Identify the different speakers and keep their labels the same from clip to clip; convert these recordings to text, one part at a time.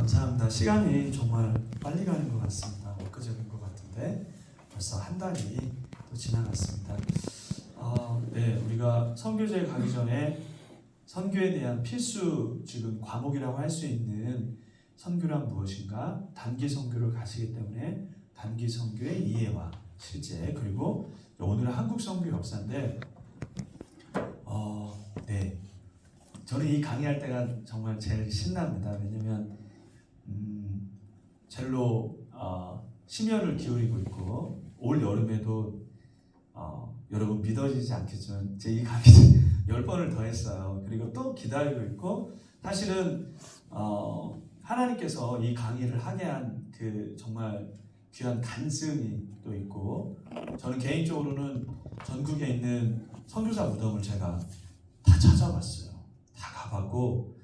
Speaker 1: 감사합니다. 시간이 정말 빨리 가는 것 같습니다. 엊그제인 것 같은데 벌써 한 달이 또 지나갔습니다. 네, 우리가 선교제에 가기 전에 선교에 대한 필수 지금 과목이라고 할 수 있는 선교란 무엇인가, 단기 선교를 가시기 때문에 단기 선교의 이해와 실제, 그리고 오늘은 한국 선교 역사인데 네, 저는 이 강의할 때가 정말 제일 신납니다. 왜냐면 젤로 심혈을 기울이고 있고, 올 여름에도 여러분 믿어지지 않겠지만 제 이 강의 10번을 더 했어요. 그리고 또 기다리고 있고, 사실은 하나님께서 이 강의를 하게 한 그 정말 귀한 간증이 또 있고, 저는 개인적으로는 전국에 있는 선교사 무덤을 제가 다 찾아봤어요. 다 가봤고,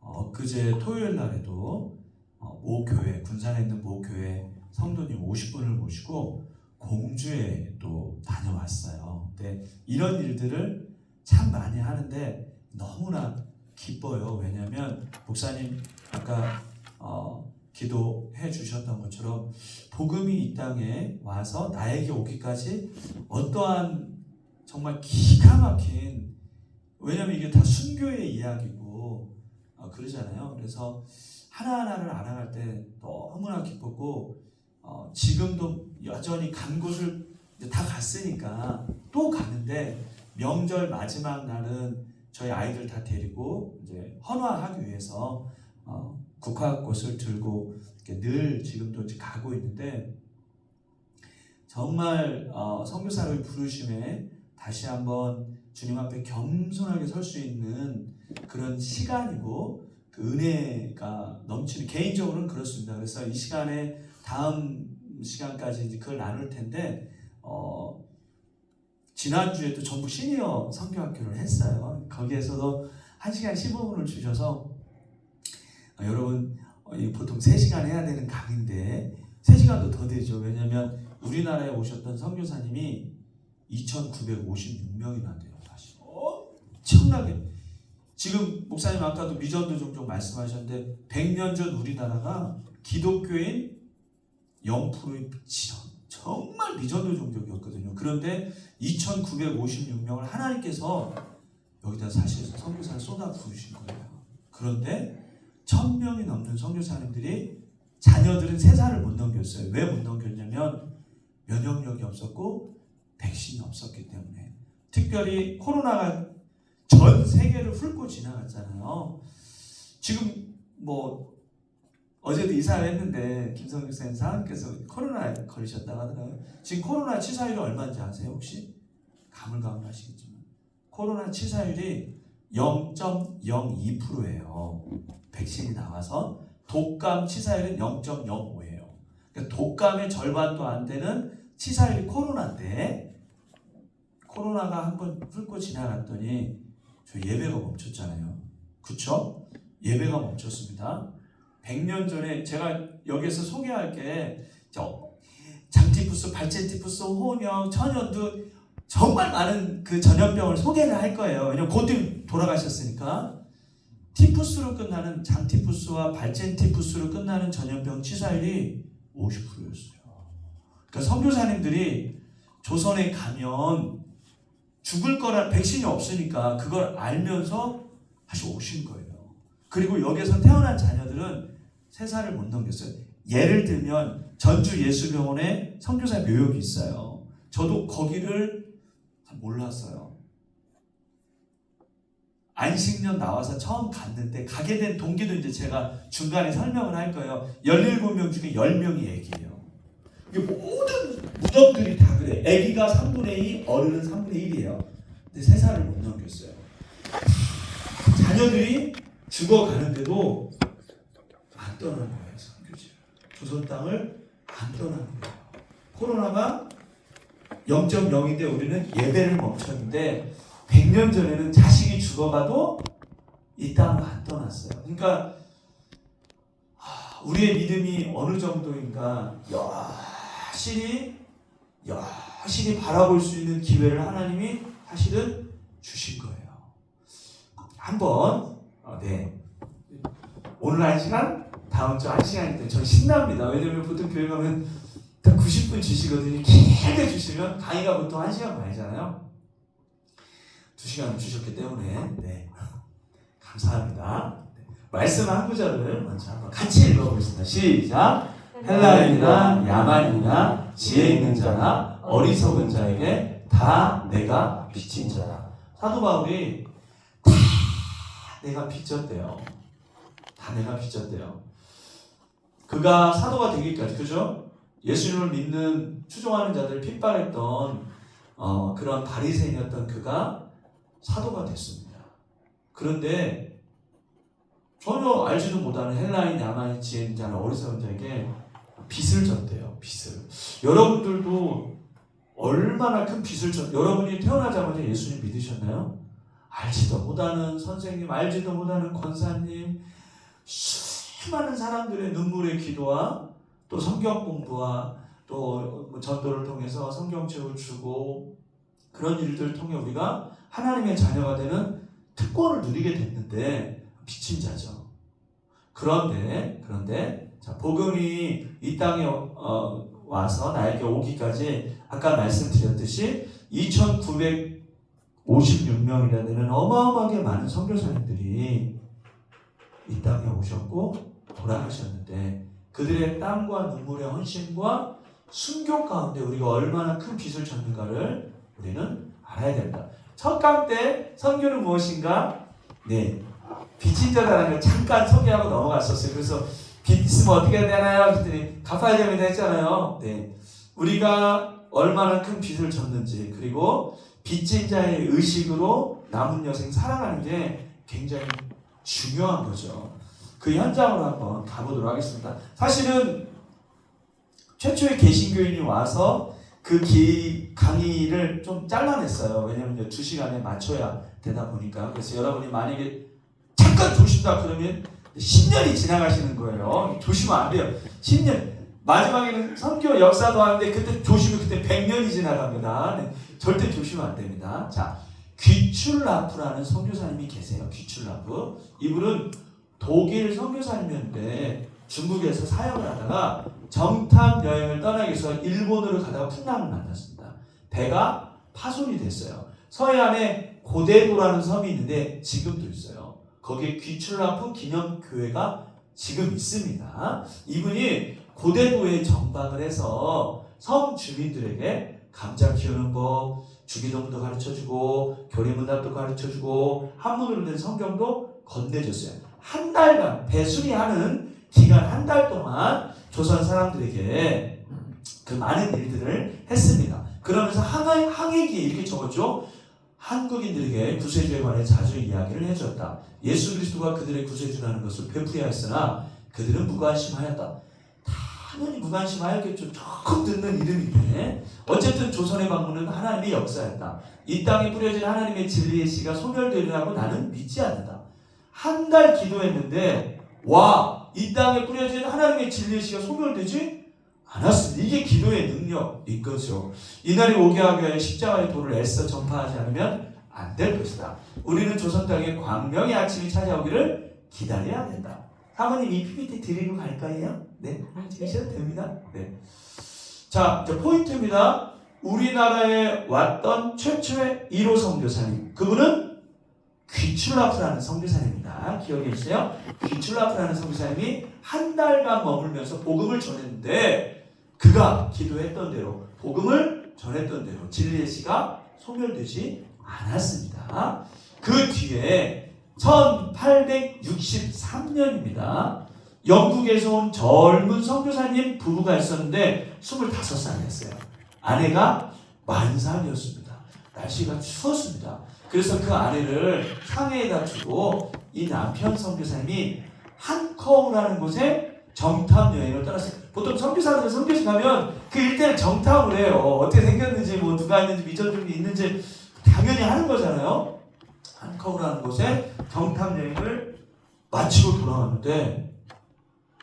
Speaker 1: 엊그제 토요일 날에도 모 교회, 군산에 있는 모 교회 성도님 50분을 모시고 공주에 또 다녀왔어요. 근데 이런 일들을 참 많이 하는데 너무나 기뻐요. 왜냐하면 목사님 아까 기도해 주셨던 것처럼 복음이 이 땅에 와서 나에게 오기까지 어떠한 정말 기가 막힌, 왜냐하면 이게 다 순교의 이야기고 그러잖아요. 그래서 하나하나를 알아갈 때 너무나 기뻤고, 지금도 여전히 간 곳을 이제 다 갔으니까 또 가는데, 명절 마지막 날은 저희 아이들 다 데리고 이제 헌화하기 위해서 국화꽃을 들고 늘 지금도 가고 있는데, 정말 선교사를 부르심에 다시 한번 주님 앞에 겸손하게 설 수 있는 그런 시간이고, 그 은혜가 넘치는, 개인적으로는 그렇습니다. 그래서 이 시간에 다음 시간까지 이제 그걸 나눌 텐데, 지난주에도 전북 시니어 선교학교를 했어요. 거기에서도 1시간 15분을 주셔서 여러분 보통 3시간 해야 되는 강의인데 3시간도 더 되죠. 왜냐하면 우리나라에 오셨던 선교사님이 2,956명이나 돼요. 사실 엄청나게. 지금 목사님 아까도 미전도 종종 말씀하셨는데 100년 전 우리나라가 기독교인 0%의 정말 미전도 종족이었거든요. 그런데 2,956명을 하나님께서 여기다 사실 선교사를 쏟아 부으신 거예요. 그런데 1,000명이 넘는 선교사님들이, 자녀들은 3살을 못 넘겼어요. 왜 못 넘겼냐면 면역력이 없었고 백신이 없었기 때문에. 특별히 코로나가 전 세계를 훑고 지나갔잖아요. 지금 어제도 이사를 했는데 김성규 사장님께서 코로나에 걸리셨다고 하더라고요. 지금 코로나 치사율이 얼마인지 아세요 혹시? 가물가물하시겠지만 코로나 치사율이 0.02%예요. 백신이 나와서. 독감 치사율은 0.05예요. 그러니까 독감의 절반도 안 되는 치사율이 코로나인데, 코로나가 한번 훑고 지나갔더니 저 예배가 멈췄잖아요. 그쵸? 예배가 멈췄습니다. 100년 전에 제가 여기서 소개할 게 장티푸스, 발젠티푸스, 혼역, 천연두, 정말 많은 그 전염병을 소개를 할 거예요. 왜냐면 그때 돌아가셨으니까. 티푸스로 끝나는, 장티푸스와 발젠티푸스로 끝나는 전염병 치사율이 50%였어요. 그러니까 선교사님들이 조선에 가면 죽을 거라, 백신이 없으니까 그걸 알면서 다시 오신 거예요. 그리고 여기서 태어난 자녀들은 3살을 못 넘겼어요. 예를 들면 전주 예수병원에 선교사 묘역이 있어요. 저도 거기를 몰랐어요. 안식년 나와서 처음 갔는데, 가게 된 동기도 이제 제가 중간에 설명을 할 거예요. 17명 중에 10명이 애기예요. 모든 무덤들이 다 그래. 애기가 3분의 2, 어른은 3분의 1이에요. 근데 3살을 못 넘겼어요. 자녀들이 죽어가는데도 안 떠난 거예요. 선교지를. 조선 땅을 안 떠난 거예요. 코로나가 0.0인데 우리는 예배를 멈췄는데, 100년 전에는 자식이 죽어가도 이 땅을 안 떠났어요. 그러니까 우리의 믿음이 어느 정도인가 여실히 바라볼 수 있는 기회를 하나님이 사실은 주신 거예요. 한번 오늘 한 시간 다음 주 1시간일 때 저 신납니다. 왜냐면 보통 교회 가면 딱 90분 주시거든요. 길게 주시면 강의가 보통 1시간 반이잖아요. 2시간 주셨기 때문에 네. 감사합니다. 네. 말씀 한 구절을 먼저 한번 같이 읽어보겠습니다. 시작. 헬라인이나 야만이나 지혜 있는 자나 어리석은 자에게 다 내가 빚진 자라. 사도 바울이 다 내가 빚졌대요. 다 내가 빚졌대요. 그가 사도가 되기까지, 그죠? 예수님을 믿는 추종하는 자들 핍박했던 그런 바리새인이었던 그가 사도가 됐습니다. 그런데 전혀 알지도 못하는 헬라인, 야만인, 지혜 있는 자나 어리석은 자에게 빚을 졌대요. 빚을. 여러분들도 얼마나 큰 빚을 여러분이 태어나자마자 예수님 믿으셨나요? 알지도 못하는 선생님, 알지도 못하는 권사님, 수많은 사람들의 눈물의 기도와 또 성경 공부와 또 전도를 통해서 성경책을 주고 그런 일들을 통해 우리가 하나님의 자녀가 되는 특권을 누리게 됐는데 빚진 자죠. 그런데 자, 복음이 이 땅에 와서 나에게 오기까지 아까 말씀드렸듯이 2,956명이나 되는 어마어마하게 많은 선교사님들이 이 땅에 오셨고 돌아가셨는데 그들의 땀과 눈물의 헌신과 순교 가운데 우리가 얼마나 큰 빚을 졌는가를 우리는 알아야 됩니다. 첫 강 때 선교는 무엇인가? 네, 빚진 자라는 걸 잠깐 소개하고 넘어갔었어요. 그래서 빚 있으면 어떻게 해야 되나요? 그랬더니 갚아야 됩니다 했잖아요. 네, 우리가 얼마나 큰 빚을 졌는지 그리고 빚진 자의 의식으로 남은 여생 살아가는 게 굉장히 중요한 거죠. 그 현장으로 한번 가보도록 하겠습니다. 사실은 최초의 개신교인이 와서 그 강의를 좀 잘라냈어요. 왜냐하면 2시간에 맞춰야 되다 보니까. 그래서 여러분이 만약에 잠깐 조신다 그러면 10년이 지나가시는 거예요. 조심하면 안 돼요. 10년. 마지막에는 선교 역사도 하는데 그때 조심히 그때 100년이 지나갑니다. 네, 절대 조심하면 안 됩니다. 자, 귀출라프라는 선교사님이 계세요. 귀출라프. 이분은 독일 선교사님이었는데 중국에서 사역을 하다가 정탐 여행을 떠나기 위해서 일본으로 가다가 풍랑을 만났습니다. 배가 파손이 됐어요. 서해안에 고대도라는 섬이 있는데 지금도 있어요. 거기에 귀출라프 기념교회가 지금 있습니다. 이분이 고대도에 정박을 해서 섬 주민들에게 감자 키우는 법, 주기도문도 가르쳐주고 교리문답도 가르쳐주고 한문으로 된 성경도 건네줬어요. 한 달간 배수리하는 기간 한 달 동안 조선 사람들에게 그 많은 일들을 했습니다. 그러면서 항해기에 이렇게 적었죠. 한국인들에게 구세주에 관해 자주 이야기를 해줬다. 예수 그리스도가 그들의 구세주라는 것을 되풀이하였으나 그들은 무관심하였다. 당연히 무관심하였겠죠. 처음 듣는 이름인데 어쨌든 조선의 방문은 하나님의 역사였다. 이 땅에 뿌려진 하나님의 진리의 씨가 소멸되리라고 나는 믿지 않는다. 한 달 기도했는데 이 땅에 뿌려진 하나님의 진리의 씨가 소멸되지 않았습니다. 이게 기도의 능력인 거죠. 이날이 오게 하기 위하여 십자가의 도를 애써 전파하지 않으면 안 될 것이다. 우리는 조선 땅에 광명의 아침이 찾아오기를 기다려야 된다. 사모님 이 PPT 드리고 갈까요? 네, 드리셔도 됩니다. 네. 자, 이제 포인트입니다. 우리나라에 왔던 최초의 1호 선교사님. 그분은 귀출라프라는 선교사님입니다. 기억해 주세요. 귀출라프라는 선교사님이 한 달간 머물면서 복음을 전했는데 그가 기도했던 대로 복음을 전했던 대로 진리의 씨가 소멸되지 않았습니다. 그 뒤에 1863년입니다. 영국에서 온 젊은 선교사님 부부가 있었는데 25살이었어요. 아내가 만삭이었습니다. 날씨가 추웠습니다. 그래서 그 아내를 상해에다 주고 이 남편 선교사님이 한커우라는 곳에 정탐 여행을 떠났어요. 보통 선교사들 선교지 가면 그 일대를 정탐을 해요. 어떻게 생겼는지 뭐 누가 있는지 미전증이 있는지 당연히 하는 거잖아요. 한커우라는 곳에 정탐 여행을 마치고 돌아왔는데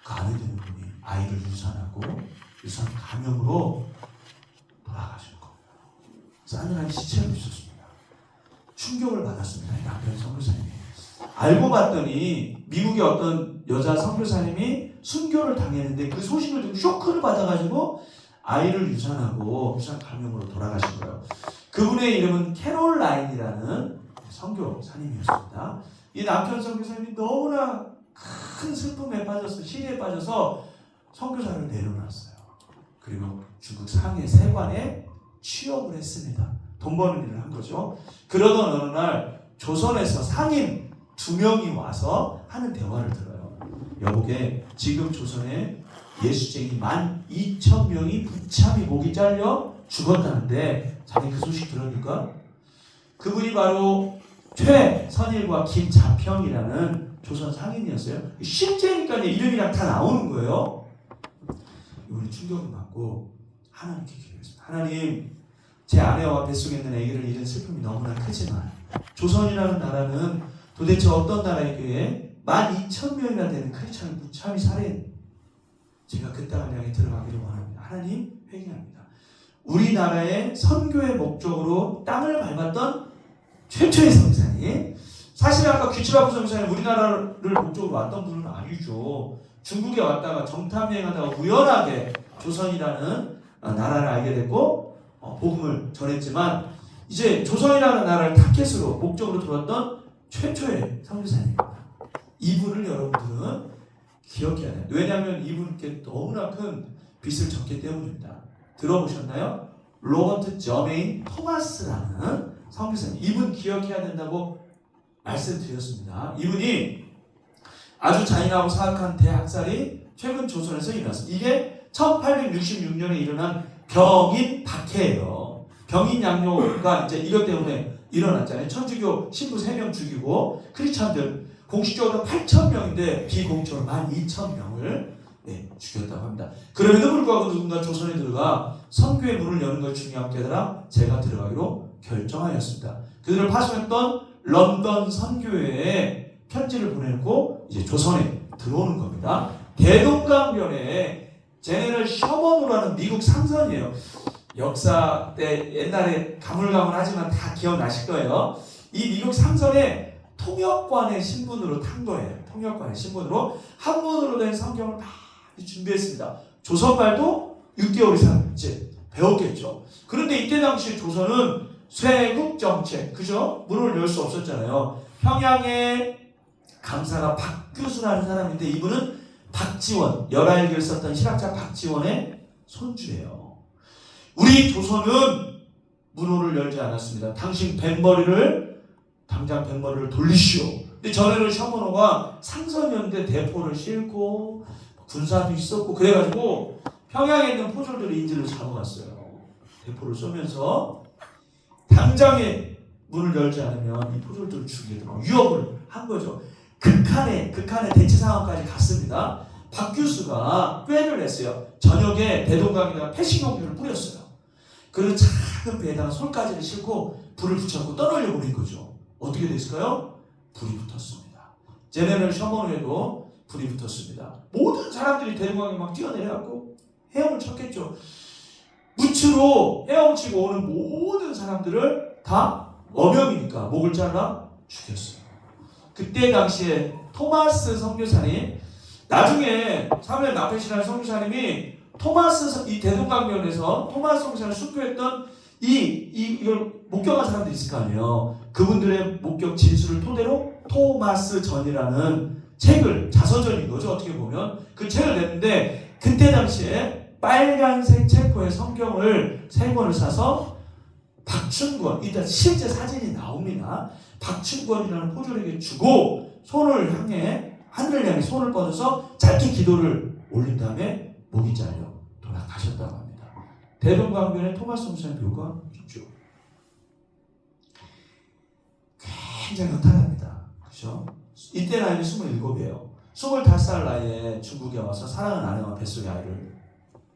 Speaker 1: 그 아내 되는 분이 아이를 유산 감염으로 돌아가신 거예요. 싸늘한 시체로 있었습니다. 충격을 받았습니다. 남편 선교사님이. 알고 봤더니 미국의 어떤 여자 선교사님이 순교를 당했는데 그 소식을 듣고 쇼크를 받아가지고 아이를 유산 감염으로 돌아가신 거예요. 그분의 이름은 캐롤라인이라는 선교사님이었습니다. 이 남편 선교사님이 너무나 큰 슬픔에 빠져서 시리에 빠져서 선교사를 내려놨어요. 그리고 중국 상해 세관에 취업을 했습니다. 돈 버는 일을 한 거죠. 그러던 어느 날 조선에서 상인 2명이 와서 하는 대화를 들어요. 여보게, 지금 조선에 예수쟁이 12,000명이 부참이 목이 잘려 죽었다는데 자네 그 소식 들으니까? 그분이 바로 최선일과 김자평이라는 조선 상인이었어요. 실제니까 이름이랑 다 나오는 거예요. 이분이 충격을 받고 하나님께 기도했습니다. 하나님, 제 아내와 뱃속에 있는 아기를 잃은 슬픔이 너무나 크지만 조선이라는 나라는 도대체 어떤 나라이기에 12,000명이나 되는 크리스찬을 무참히 살해했는지 제가 그 땅을 향해 들어가기를 원합니다. 하나님, 회개합니다. 우리나라의 선교의 목적으로 땅을 밟았던 최초의 선교사님, 사실 아까 귀치라프 선교사님 우리나라를 목적으로 왔던 분은 아니죠. 중국에 왔다가 정탐여행하다가 우연하게 조선이라는 나라를 알게 됐고 복음을 전했지만 이제 조선이라는 나라를 타켓으로 목적으로 들어왔던 최초의 선교사님입니다. 이분을 여러분들은 기억해야 돼요. 왜냐하면 이분께 너무나 큰 빚을 졌기 때문입니다. 들어보셨나요? 로버트 저메인 토마스라는 선교사님, 이분 기억해야 된다고 말씀드렸습니다. 이분이 아주 잔인하고 사악한 대학살이 최근 조선에서 일어났습니다. 이게 1866년에 일어난 병인 박해예요. 병인 양요가 이제 이것 때문에 일어났잖아요. 천주교 신부 3명 죽이고 크리스찬들 공식적으로 8,000명인데 비공식적으로 12,000명을 죽였다고 합니다. 그럼에도 불구하고 누군가 조선에 들어가 선교의 문을 여는 걸 중요하게 되더라 제가 들어가기로 결정하였습니다. 그들을 파송했던 런던 선교회에 편지를 보내고 이제 조선에 들어오는 겁니다. 대동강변에 제네럴 셔먼우라는 미국 상선이에요. 역사 때 옛날에 가물가물하지만 다 기억나실 거예요. 이 미국 상선에 통역관의 신분으로 탄 거예요. 통역관의 신분으로 한문으로 된 성경을 많이 준비했습니다. 조선말도 6개월 이상 이제 배웠겠죠. 그런데 이때 당시 조선은 쇄국 정책, 그죠? 문을 열 수 없었잖아요. 평양의 감사가 박규수라는 사람인데 이분은 박지원, 열하일기를 썼던 실학자 박지원의 손주예요. 우리 조선은 문호를 열지 않았습니다. 당신 당장 뱃머리를 돌리시오. 근데 전에는 셔먼호가 상선이었는데 대포를 싣고 군사도 있었고 그래가지고 평양에 있는 포졸들이 인질을 잡아갔어요. 대포를 쏘면서 당장에 문을 열지 않으면 이 포졸들을 죽이도록 위협을 한 거죠. 극한의 대치 상황까지 갔습니다. 박규수가 꾀를 냈어요. 저녁에 대동강에다가 패식용유를 뿌렸어요. 그리고 작은 배에다가 솔가지를 싣고 불을 붙여갖고 떠나려고 한 거죠. 어떻게 됐을까요? 불이 붙었습니다. 제네럴 셔먼우에도 불이 붙었습니다. 모든 사람들이 대동강에 막 뛰어내려갖고 헤엄을 쳤겠죠. 무추로 헤엄치고 오는 모든 사람들을 다 어명이니까 목을 잘라 죽였어요. 그때 당시에 토마스 선교사님, 나중에 사무엘 나페시라는 선교사님이 이 대동강변에서 토마스 선교사를 순교했던 이걸 목격한 사람들이 있을 거 아니에요. 그분들의 목격 진술을 토대로 토마스 전이라는 책을, 자서전인 거죠. 어떻게 보면 그 책을 냈는데 그때 당시에 빨간색 체포의 성경을 3권을 사서 박춘권, 일단 실제 사진이 나옵니다. 박춘권이라는 포졸에게 주고 손을 향해 하늘을 향해 손을 뻗어서 짧게 기도를 올린 다음에 목이 잘려 돌아가셨다고 합니다. 대동강변에 토마스 선교사님 묘가 있죠. 굉장히 허탈합니다. 그렇죠? 이때 나이는 27이에요. 25살 나이에 중국에 와서 사랑하는 아내와 뱃속의 아이를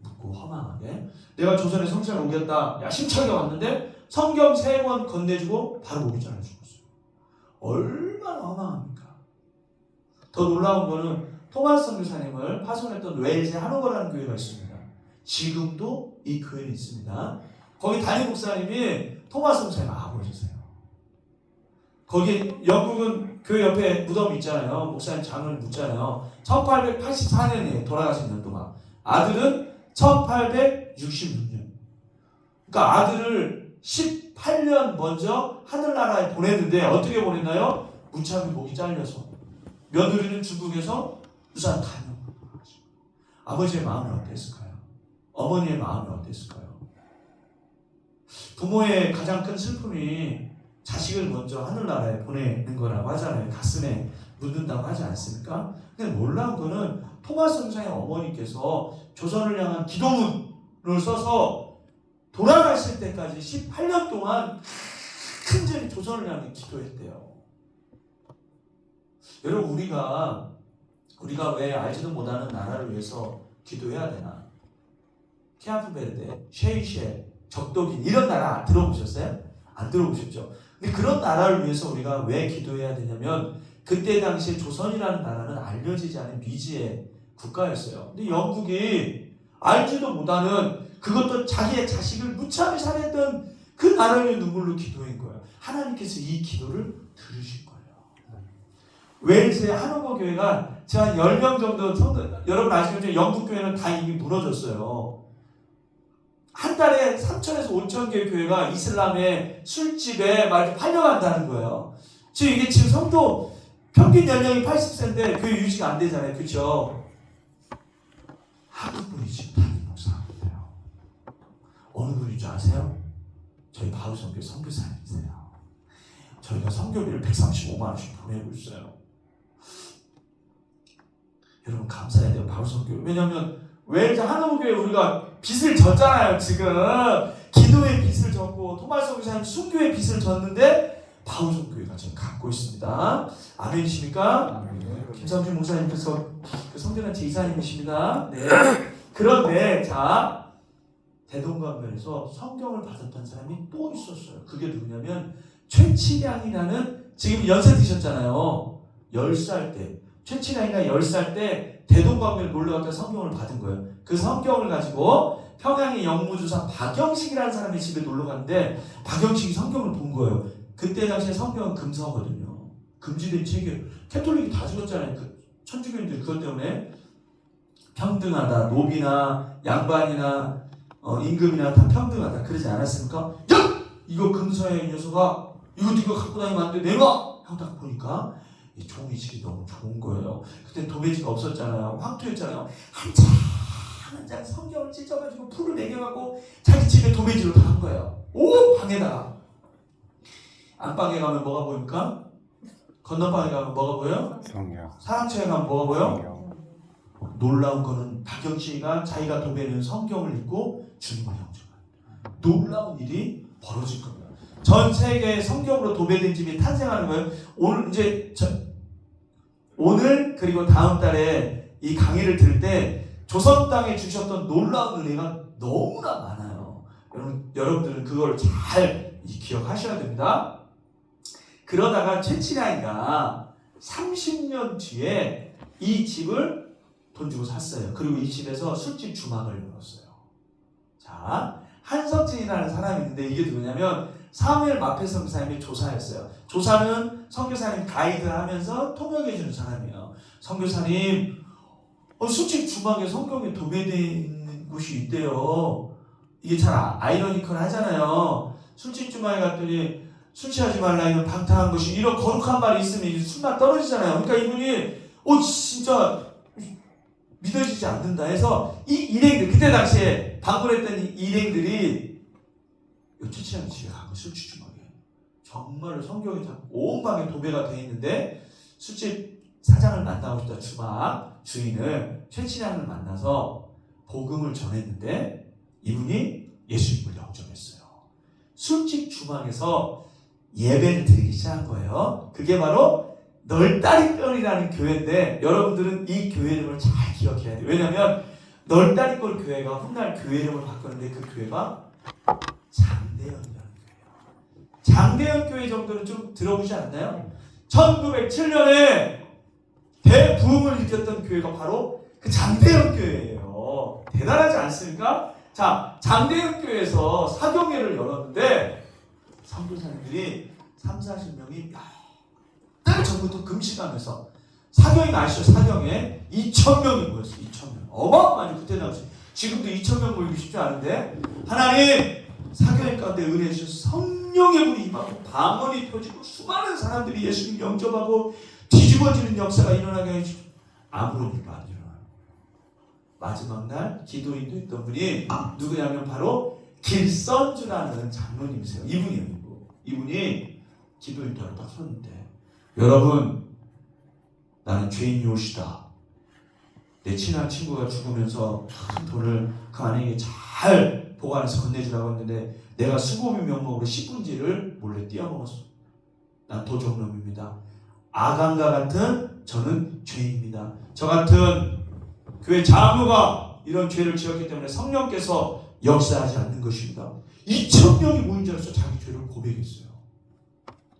Speaker 1: 묻고 허망하게 내가 조선에 성찬을 옮겼다. 야심차게 왔는데 성경 3권 건네주고 바로 목이 잘려 죽었어요. 얼마나 허망합니까? 더 놀라운 거는 토마스 선교사님을 파송했던 웨일즈의 하노버라는 교회가 있습니다. 지금도 이 교회는 있습니다. 거기 담임 목사님이 토마스 선교사님 아버지세요.
Speaker 2: 거기 영국은 그 옆에 무덤 있잖아요. 목사님 장을 묻잖아요. 1884년에 돌아가신 년 동안. 아들은 1866년. 그러니까 아들을 18년 먼저 하늘나라에 보냈는데 어떻게 보냈나요? 무참히 목이 잘려서. 며느리는 중국에서 부산 간영. 아버지의 마음은 어땠을까요? 어머니의 마음은 어땠을까요? 부모의 가장 큰 슬픔이 자식을 먼저 하늘나라에 보내는 거라고 하잖아요. 가슴에 묻는다고 하지 않습니까? 근데 놀라운 거는 토마스 선생의 어머니께서 조선을 향한 기도문을 써서 돌아가실 때까지 18년 동안 큰절히 조선을 향해 기도했대요. 여러분 우리가 왜 알지도 못하는 나라를 위해서 기도해야 되나? 케아프베르데, 셰이셰, 적도긴 이런 나라 들어보셨어요? 안 들어보셨죠? 근데 그런 나라를 위해서 우리가 왜 기도해야 되냐면 그때 당시에 조선이라는 나라는 알려지지 않은 미지의 국가였어요. 근데 영국이 알지도 못하는 그것도 자기의 자식을 무참히 살했던 그 나라의 눈물로 기도한 거예요. 하나님께서 이 기도를 들으신 거예요. 웨일스의 하노버 교회가 제가 한 10명 정도 여러분 아시겠죠? 영국 교회는 다 이미 무너졌어요. 한 달에 3,000에서 5,000 개의 교회가 이슬람의 술집에 막 팔려간다는 거예요. 지금 이게 지금 성도 평균 연령이 80세인데 교회 유지가 안 되잖아요. 그렇죠? 한국 분이 지금 담임 목사인데요. 어느 분인 줄 아세요? 저희 바우성교 선교사님이세요. 저희가 선교비를 135만 원씩 보내고 있어요. 여러분 감사해야 돼요. 바우성교. 왜냐하면 웨일즈 하노버 교회 우리가 빚을 졌잖아요. 지금 기도의 빚을 졌고 토마스 목사님 순교의 빚을 졌는데 바우성 교회가 지금 갖고 있습니다. 아멘이십니까? 김성준 목사님께서 그 성전한체 이사님이십니다. 네. 그런데 자 대동강변에서 성경을 받았던 사람이 또 있었어요. 그게 누구냐면 최치량이라는 지금 연세 드셨잖아요. 10살 때 최치량이가 10살 때 대동강변에 놀러갔다 성경을 받은 거예요. 그 성경을 가지고 평양의 영무주사 박영식이라는 사람의 집에 놀러 갔는데 박영식이 성경을 본 거예요. 그때 당시에 성경은 금서거든요. 금지된 책이에요. 캐톨릭이 다 죽었잖아요. 그 천주교인들 그것 때문에 평등하다. 노비나 양반이나 임금이나 다 평등하다. 그러지 않았습니까? 야! 이거 금서의 녀석아 이거 네가 갖고 다니면 안 돼. 내놔! 형 딱 보니까 이 종이식이 너무 좋은 거예요. 그때 도배지가 없었잖아요. 황토였잖아요. 한 장 성경을 찢어가지고 풀을 매겨갖고 자기 집에 도배지로 다 한 거예요. 오 방에다가 안방에 가면 뭐가 보입니까? 건너방에 가면 뭐가 보여요?
Speaker 3: 성경.
Speaker 2: 사랑처에 가면 뭐가 보여?
Speaker 3: 성경.
Speaker 2: 놀라운 거는 박영식이가 자기가 도배는 성경을 읽고 주님을 영접한 놀라운 일이 벌어질 겁니다. 전 세계 성경으로 도배된 집이 탄생하는 거예요. 오늘 그리고 다음 달에 이 강의를 들을 때 조선 땅에 주셨던 놀라운 은혜가 너무나 많아요. 여러분들은 그걸 잘 기억하셔야 됩니다. 그러다가 최치량이가 30년 뒤에 이 집을 돈 주고 샀어요. 그리고 이 집에서 술집 주막을 열었어요. 자, 한석진이라는 사람이 있는데 이게 누구냐면 사무엘 마페 선교사님의 조사였어요. 조사는 선교사님 가이드를 하면서 통역해주는 사람이에요. 선교사님, 술집 주막에 성경에 도배되어 있는 곳이 있대요. 이게 잘 아이러니컬 하잖아요. 술집 주막에 갔더니 술 취하지 말라 이런 방탕한 것이 이런 거룩한 말이 있으면 술맛 떨어지잖아요. 그러니까 이분이 진짜 믿어지지 않는다 해서 이 일행들 그때 당시에 방문했던 일행들이 최치량 집에 간 거예요. 술집 주막에 정말로 성경이 다 온 방에 도배가 돼 있는데 술집 사장을 만나고 싶다. 주막 주인을 최치량을 만나서 복음을 전했는데 이분이 예수님을 영접했어요. 술집 주막에서 예배를 드리기 시작한 거예요. 그게 바로 널다리골이라는 교회인데 여러분들은 이 교회 이름을 잘 기억해야 돼요. 왜냐하면 널다리골 교회가 훗날 교회 이름을 바꿨는데 그 교회가 장대현이라는 교회예요. 장대현 교회 정도는 좀 들어보지 않나요? 1907년에 대부흥을 일으켰던 교회가 바로 그 장대현 교회예요. 대단하지 않습니까? 자, 장대현 교회에서 사경회를 열었는데 선교사님들이 30-40명이 달 전부터 금식하면서 사경에 아시죠? 사경에 2,000명이 모였어요. 2,000명. 어마어마하죠. 그때 당시. 지금도 2,000명 모이기 쉽지 않은데 하나님 사경의 가운데 은혜 주셔서 성령의 불이 임하고 방언이 펴지고 수많은 사람들이 예수님 영접하고 뒤집어지는 역사가 일어나게 해주시고 아무런 일도 안 일어나요. 마지막 날 기도인도 했던 분이 누구냐면 바로 길선주라는 장로님이세요. 이분이에요. 이분이 기도인도 하러 딱 섰는데 여러분 나는 죄인이 오시다. 내 친한 친구가 죽으면서 큰 돈을 그 아내에게 잘 보관해서 건네주라고 했는데 내가 수고비 명목으로 10분지를 몰래 띄어먹었어. 난 도적놈입니다. 아간과 같은 저는 죄인입니다. 저 같은 교회 장로가 이런 죄를 지었기 때문에 성령께서 역사하지 않는 것입니다. 2,000명이 모인 줄 알아서 자기 죄를 고백했어요.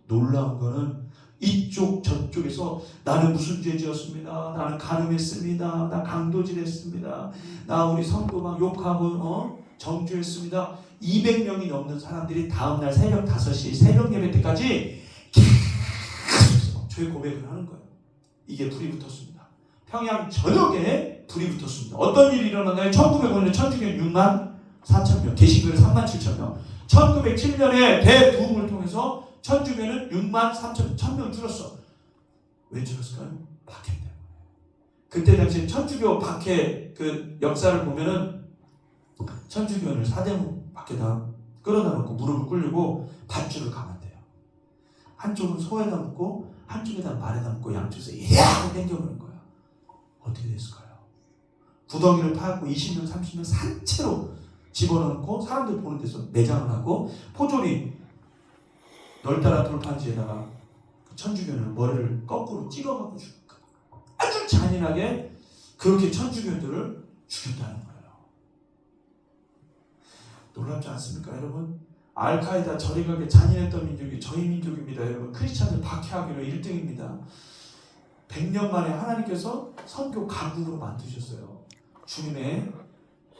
Speaker 2: 놀라운 거는 이쪽 저쪽에서 나는 무슨 죄 지었습니다. 나는 간음했습니다. 나 강도질했습니다. 나 우리 성도 막 욕하고 정죄했습니다. 200명이 넘는 사람들이 다음날 새벽 5시 새벽 예배 때까지 계속 죄 고백을 하는 거예요. 이게 불이 붙었습니다. 평양 전역에 불이 붙었습니다. 어떤 일이 일어났나요? 1905년에 천주교 6만 4천 명, 개신교는 3만 7천 명. 1907년에 대부흥을 통해서 천주교는 6만 3천, 1,000명 줄었어. 왜 줄었을까요? 박해 때문에. 그때 당시 천주교 박해 그 역사를 보면은 천주교를 사대문 밖에다 끌어다 놓고 무릎을 꿇리고 밧줄을 감았대요. 한쪽은 소에다 묶고 한쪽에다 말에다 묶고 양쪽에서 이야 당겨보는 거예요. 어떻게 됐을까요? 구덩이를 파고 20명, 30명 산채로 집어넣고 사람들 보는 데서 매장을 하고 포졸이 널따라 돌판지에다가 천주교는 머리를 거꾸로 찍어가고 죽였고 아주 잔인하게 그렇게 천주교들을 죽였다는 거예요. 놀랍지 않습니까 여러분? 알카에다 저리가게 잔인했던 민족이 저희 민족입니다. 여러분 크리스찬들 박해하기로 1등입니다. 100년 만에 하나님께서 선교 강국으로 만드셨어요. 주님의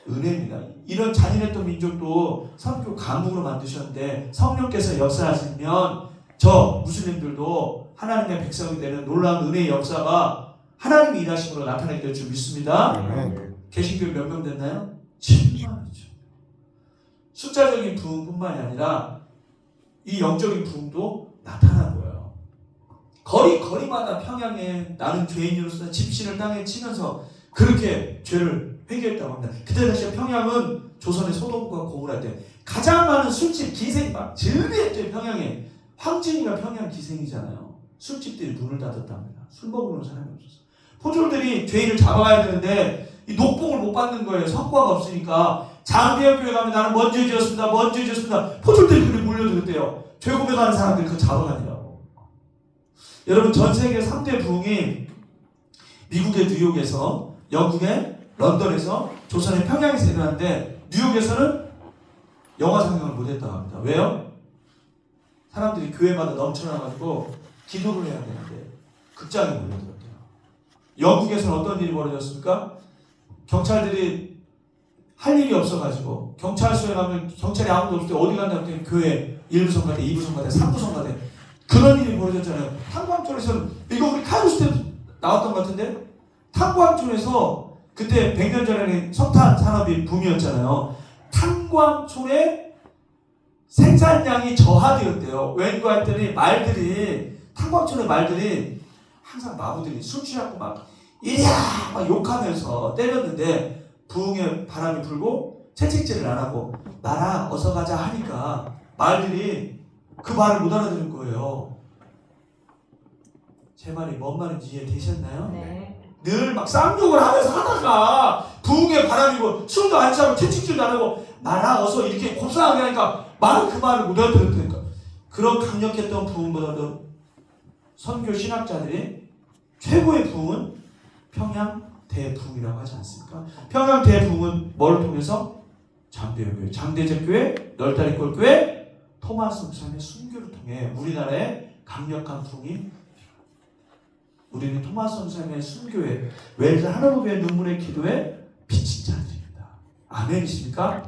Speaker 2: 은혜입니다. 이런 잔인했던 민족도 선교 강국으로 만드셨는데 성령께서 역사하시면 저 무슬림들도 하나님의 백성이 되는 놀라운 은혜의 역사가 하나님의 일하심으로 나타나게 될 줄 믿습니다. 개신교 몇 명 됐나요? 7만이죠. 숫자적인 부흥뿐만이 아니라 이 영적인 부흥도 나타난 거예요. 거리마다 평양에 나는 죄인으로서 집신을 땅에 치면서 그렇게 죄를 회개했다고 합니다. 그때 당시 평양은 조선의 소돔과 고모라 때 가장 많은 술집 기생이 막 즐비했죠. 평양에 황진이가 평양 기생이잖아요. 술집들이 문을 닫았답니다. 술 먹으러 온 사람이 없었어. 포졸들이 죄인을 잡아가야 되는데 이 녹봉을 못 받는 거예요. 성과가 없으니까. 장대역교회 가면 나는 뭔 죄 지었습니다. 뭔 죄 지었습니다. 포졸들이 그렇게 몰려들었대요. 죄 고백하는 사람들이 그거 잡아가니라고. 여러분 전 세계 3대 부흥이 미국의 뉴욕에서 영국의 런던에서 조선의 평양에서 일어났는데 뉴욕에서는 영화 상영을 못했다고 합니다. 왜요? 사람들이 교회마다 넘쳐나가지고 기도를 해야 되는데 극장에 몰려들었대요. 영국에서는 어떤 일이 벌어졌습니까? 경찰들이 할 일이 없어가지고 경찰서에 가면 경찰이 아무도 없을 때 어디 간다고 했더니 교회 1부 성가대, 2부 성가대, 3부 성가대 그런 일이 벌어졌잖아요. 탄광촌에서는 이거 우리 카이로스 때 나왔던 것 같은데 탄광촌에서 그때 100년 전에는 석탄 산업이 붐이었잖아요. 탄광촌의 생산량이 저하되었대요. 왠가 했더니 말들이 탄광촌의 말들이 항상 마부들이 술 취하고 막 이리야 막 욕하면서 때렸는데 부흥의 바람이 불고 채찍질을 안 하고 나라 어서 가자 하니까 말들이 그 말을 못 알아들은 거예요. 제 말이 뭔 말인지 이해되셨나요?
Speaker 3: 네.
Speaker 2: 늘 막 쌍욕을 하면서 하다가 부흥의 바람이고 술도 안 취하고 채찍질도 안 하고 나라 어서 이렇게 곱상하게 하니까 말은 그 말을 못 알아들었다니까. 그런 강력했던 부흥보다도 선교 신학자들이 최고의 부흥은 평양 대부흥이라고 하지 않습니까? 평양 대부흥은 뭐를 통해서? 장대교회, 장대제교회, 널다리골교회, 토마스 목사님의 순교를 통해 우리나라의 강력한 부흥이 우리는 토마스 목사님의 순교에 웰즈 하나님의 눈물의 기도에 비친 자들입니다. 아멘이십니까?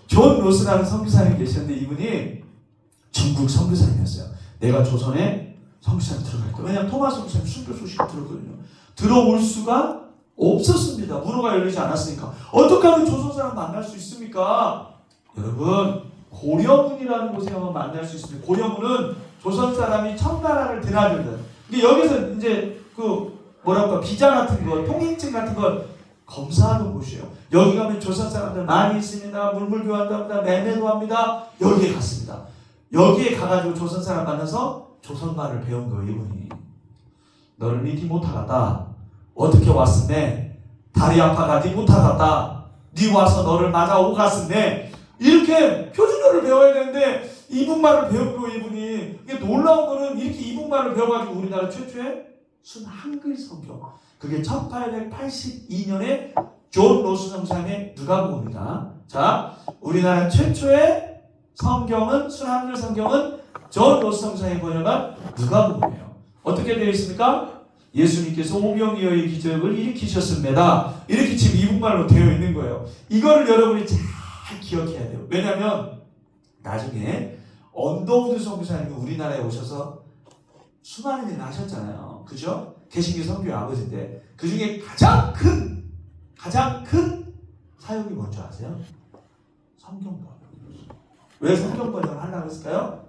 Speaker 2: 존 로스라는 선교사님이 계셨는데 이분이 중국 선교사님이었어요. 내가 조선의 성교사님 들어갈 거예요. 왜냐하면 토마스 목사님 순교 소식을 들었거든요. 들어올 수가 없었습니다. 문호가 열리지 않았으니까. 어떻게 하면 조선 사람 만날 수 있습니까? 여러분, 고려문이라는 곳에만 만날 수 있습니다. 고려문은 조선 사람이 청나라를 드나들던. 근데 여기서 이제 비자 같은 거, 통행증 같은 걸 검사하는 곳이에요. 여기 가면 조선 사람들 많이 있습니다. 물물교환도 합니다. 매매도 합니다. 여기에 갔습니다. 여기에 가가지고 조선 사람 만나서 조선말을 배운 거예요. 이분이. 너를 니 못하겠다. 어떻게 왔으네. 다리 아파가 니 못하겠다. 니 와서 너를 맞아오고 갔으네. 이렇게 표준어를 배워야 되는데 이분말을 배운 거 이분이. 이게 놀라운 거는 이렇게 이분말을 배워가지고 우리나라 최초의 순한글 성경. 그게 1882년에 존 로스 성사의 누가복음입니다. 자, 우리나라 최초의 성경은 순한글 성경은 존 로스 성사의 번역한 누가복음이에요. 어떻게 되어 있습니까? 예수님께서 오병이어의 기적을 일으키셨습니다. 이렇게 지금 이분말로 되어 있는 거예요. 이거를 여러분이 잘 기억해야 돼요. 왜냐하면 나중에 언더우드 선교사님이 우리나라에 오셔서 수많은 일을 하셨잖아요. 그죠? 개신교 선교의 아버지인데 그 중에 가장 큰 사역이 뭔지 아세요? 성경 번역. 왜 성경 번역을 하려고 했을까요?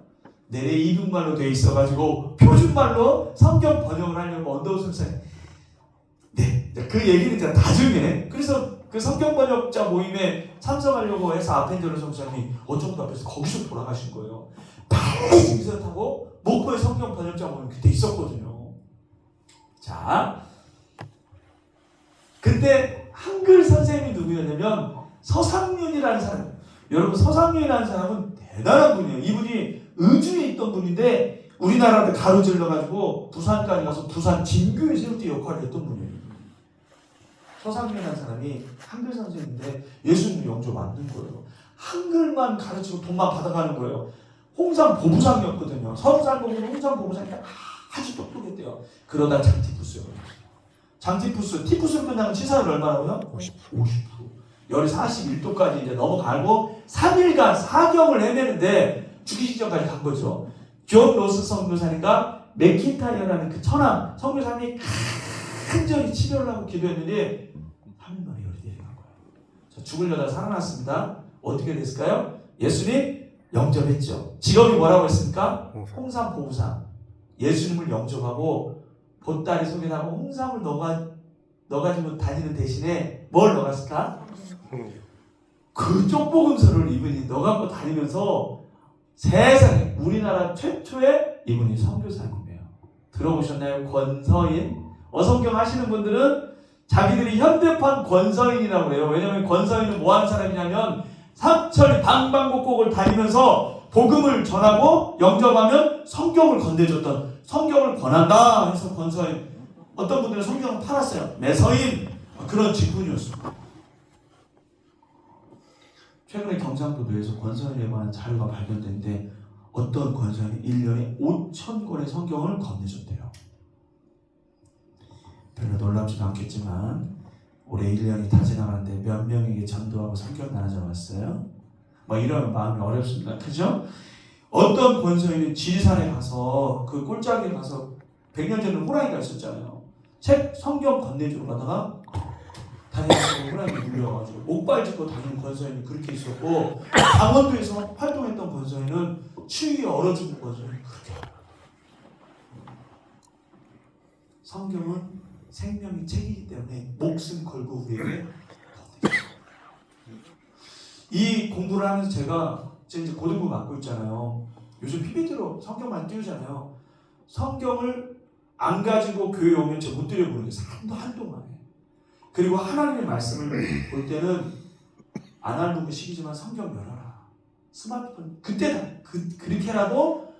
Speaker 2: 내래 이북말로 되어 있어가지고 표준말로 성경 번역을 하려고 언더우드 선교사님. 네, 그 얘기는 이제 나중에. 그래서 그 성경 번역자 모임에 참석하려고 해서 아펜저로 선교사님이 어쩌고 앞에서 거기서 돌아가신 거예요. 빨리 짐승 타고 목포에 성경 번역자 모임 그때 있었거든요. 자, 그때 한글 선생님이 누구였냐면 서상윤이라는 사람. 여러분, 서상윤이라는 사람은 대단한 분이에요. 이분이 의주에 있던 분인데 우리나라를 가로질러가지고 부산까지 가서 부산 진교회 세울 때 역할을 했던 분이에요. 서상윤이라는 사람이 한글 선생님인데 예수님 영접 만든 거예요. 한글만 가르치고 돈만 받아가는 거예요. 홍산 보부상이었거든요. 서른 살 먹으면 홍산 보부상이니까 아주 똑똑했대요. 그러다 장티푸스요. 티푸스로 끝나면 치사율 얼마라고요? 50%. 열이 41도까지 이제 넘어가고 3일간 사경을 헤매는데 죽기 직전까지 간 거죠. 존 로스 선교사님과 맥킨타이어라는 그 천황 선교사님이 간절히 치료를 하고 기도했는데 3일 만에 열이 내려간 거예요. 자, 죽으려다 살아났습니다. 어떻게 됐을까요? 예수님 영접했죠. 직업이 뭐라고 했습니까? 홍삼 보부상. 예수님을 영접하고 보따리 속에다가 홍삼을 넣어가지고 다니는 대신에 뭘 넣었을까? 그 쪽복음서를 이분이 넣어갖고 다니면서 세상에 우리나라 최초의 이분이 선교사님이에요. 들어보셨나요? 권서인. 어성경 하시는 분들은 자기들이 현대판 권서인이라고 해요. 왜냐하면 권서인은 뭐 하는 사람이냐면 삼천리 방방곡곡을 다니면서 복음을 전하고 영접하면 성경을 건네줬던, 성경을 권한다 해서 권서인. 어떤 분들은 성경을 팔았어요. 매서인. 그런 직분이었습니다. 최근에 경상도도에서 권서인에 관한 자료가 발견됐는데 어떤 권서인이 1년에 5,000권의 성경을 건네줬대요. 별로 놀랍지는 않겠지만 올해 1년이 다 지나가는데 몇 명에게 전도하고 성경 나눠줘봤어요? 뭐 이러면 마음이 어렵습니다. 그죠? 어떤 권서인은 지리산에 가서 그 꼴짝에 가서 100년 전에 호랑이가 있었잖아요. 책 성경 건네주러 가다가 다니면서 호랑이 물려가지고 목발 짚고 다니는 권서인이 그렇게 있었고, 강원도에서 활동했던 권서인은 추위에 얼어 죽은 권서인이 그렇게. 성경은 생명의 책이기 때문에 목숨 걸고 우리에게 이 공부를 하면서 제가 이제 고등부 맡고 있잖아요. 요즘 PPT로 성경 많이 띄우잖아요. 성경을 안 가지고 교회 오면 제가 못 들여보는 게 사람도 한동안 해. 그리고 하나님의 말씀을 볼 때는 아날로그 시기지만 성경 열어라. 스마트폰 그때다. 그렇게라도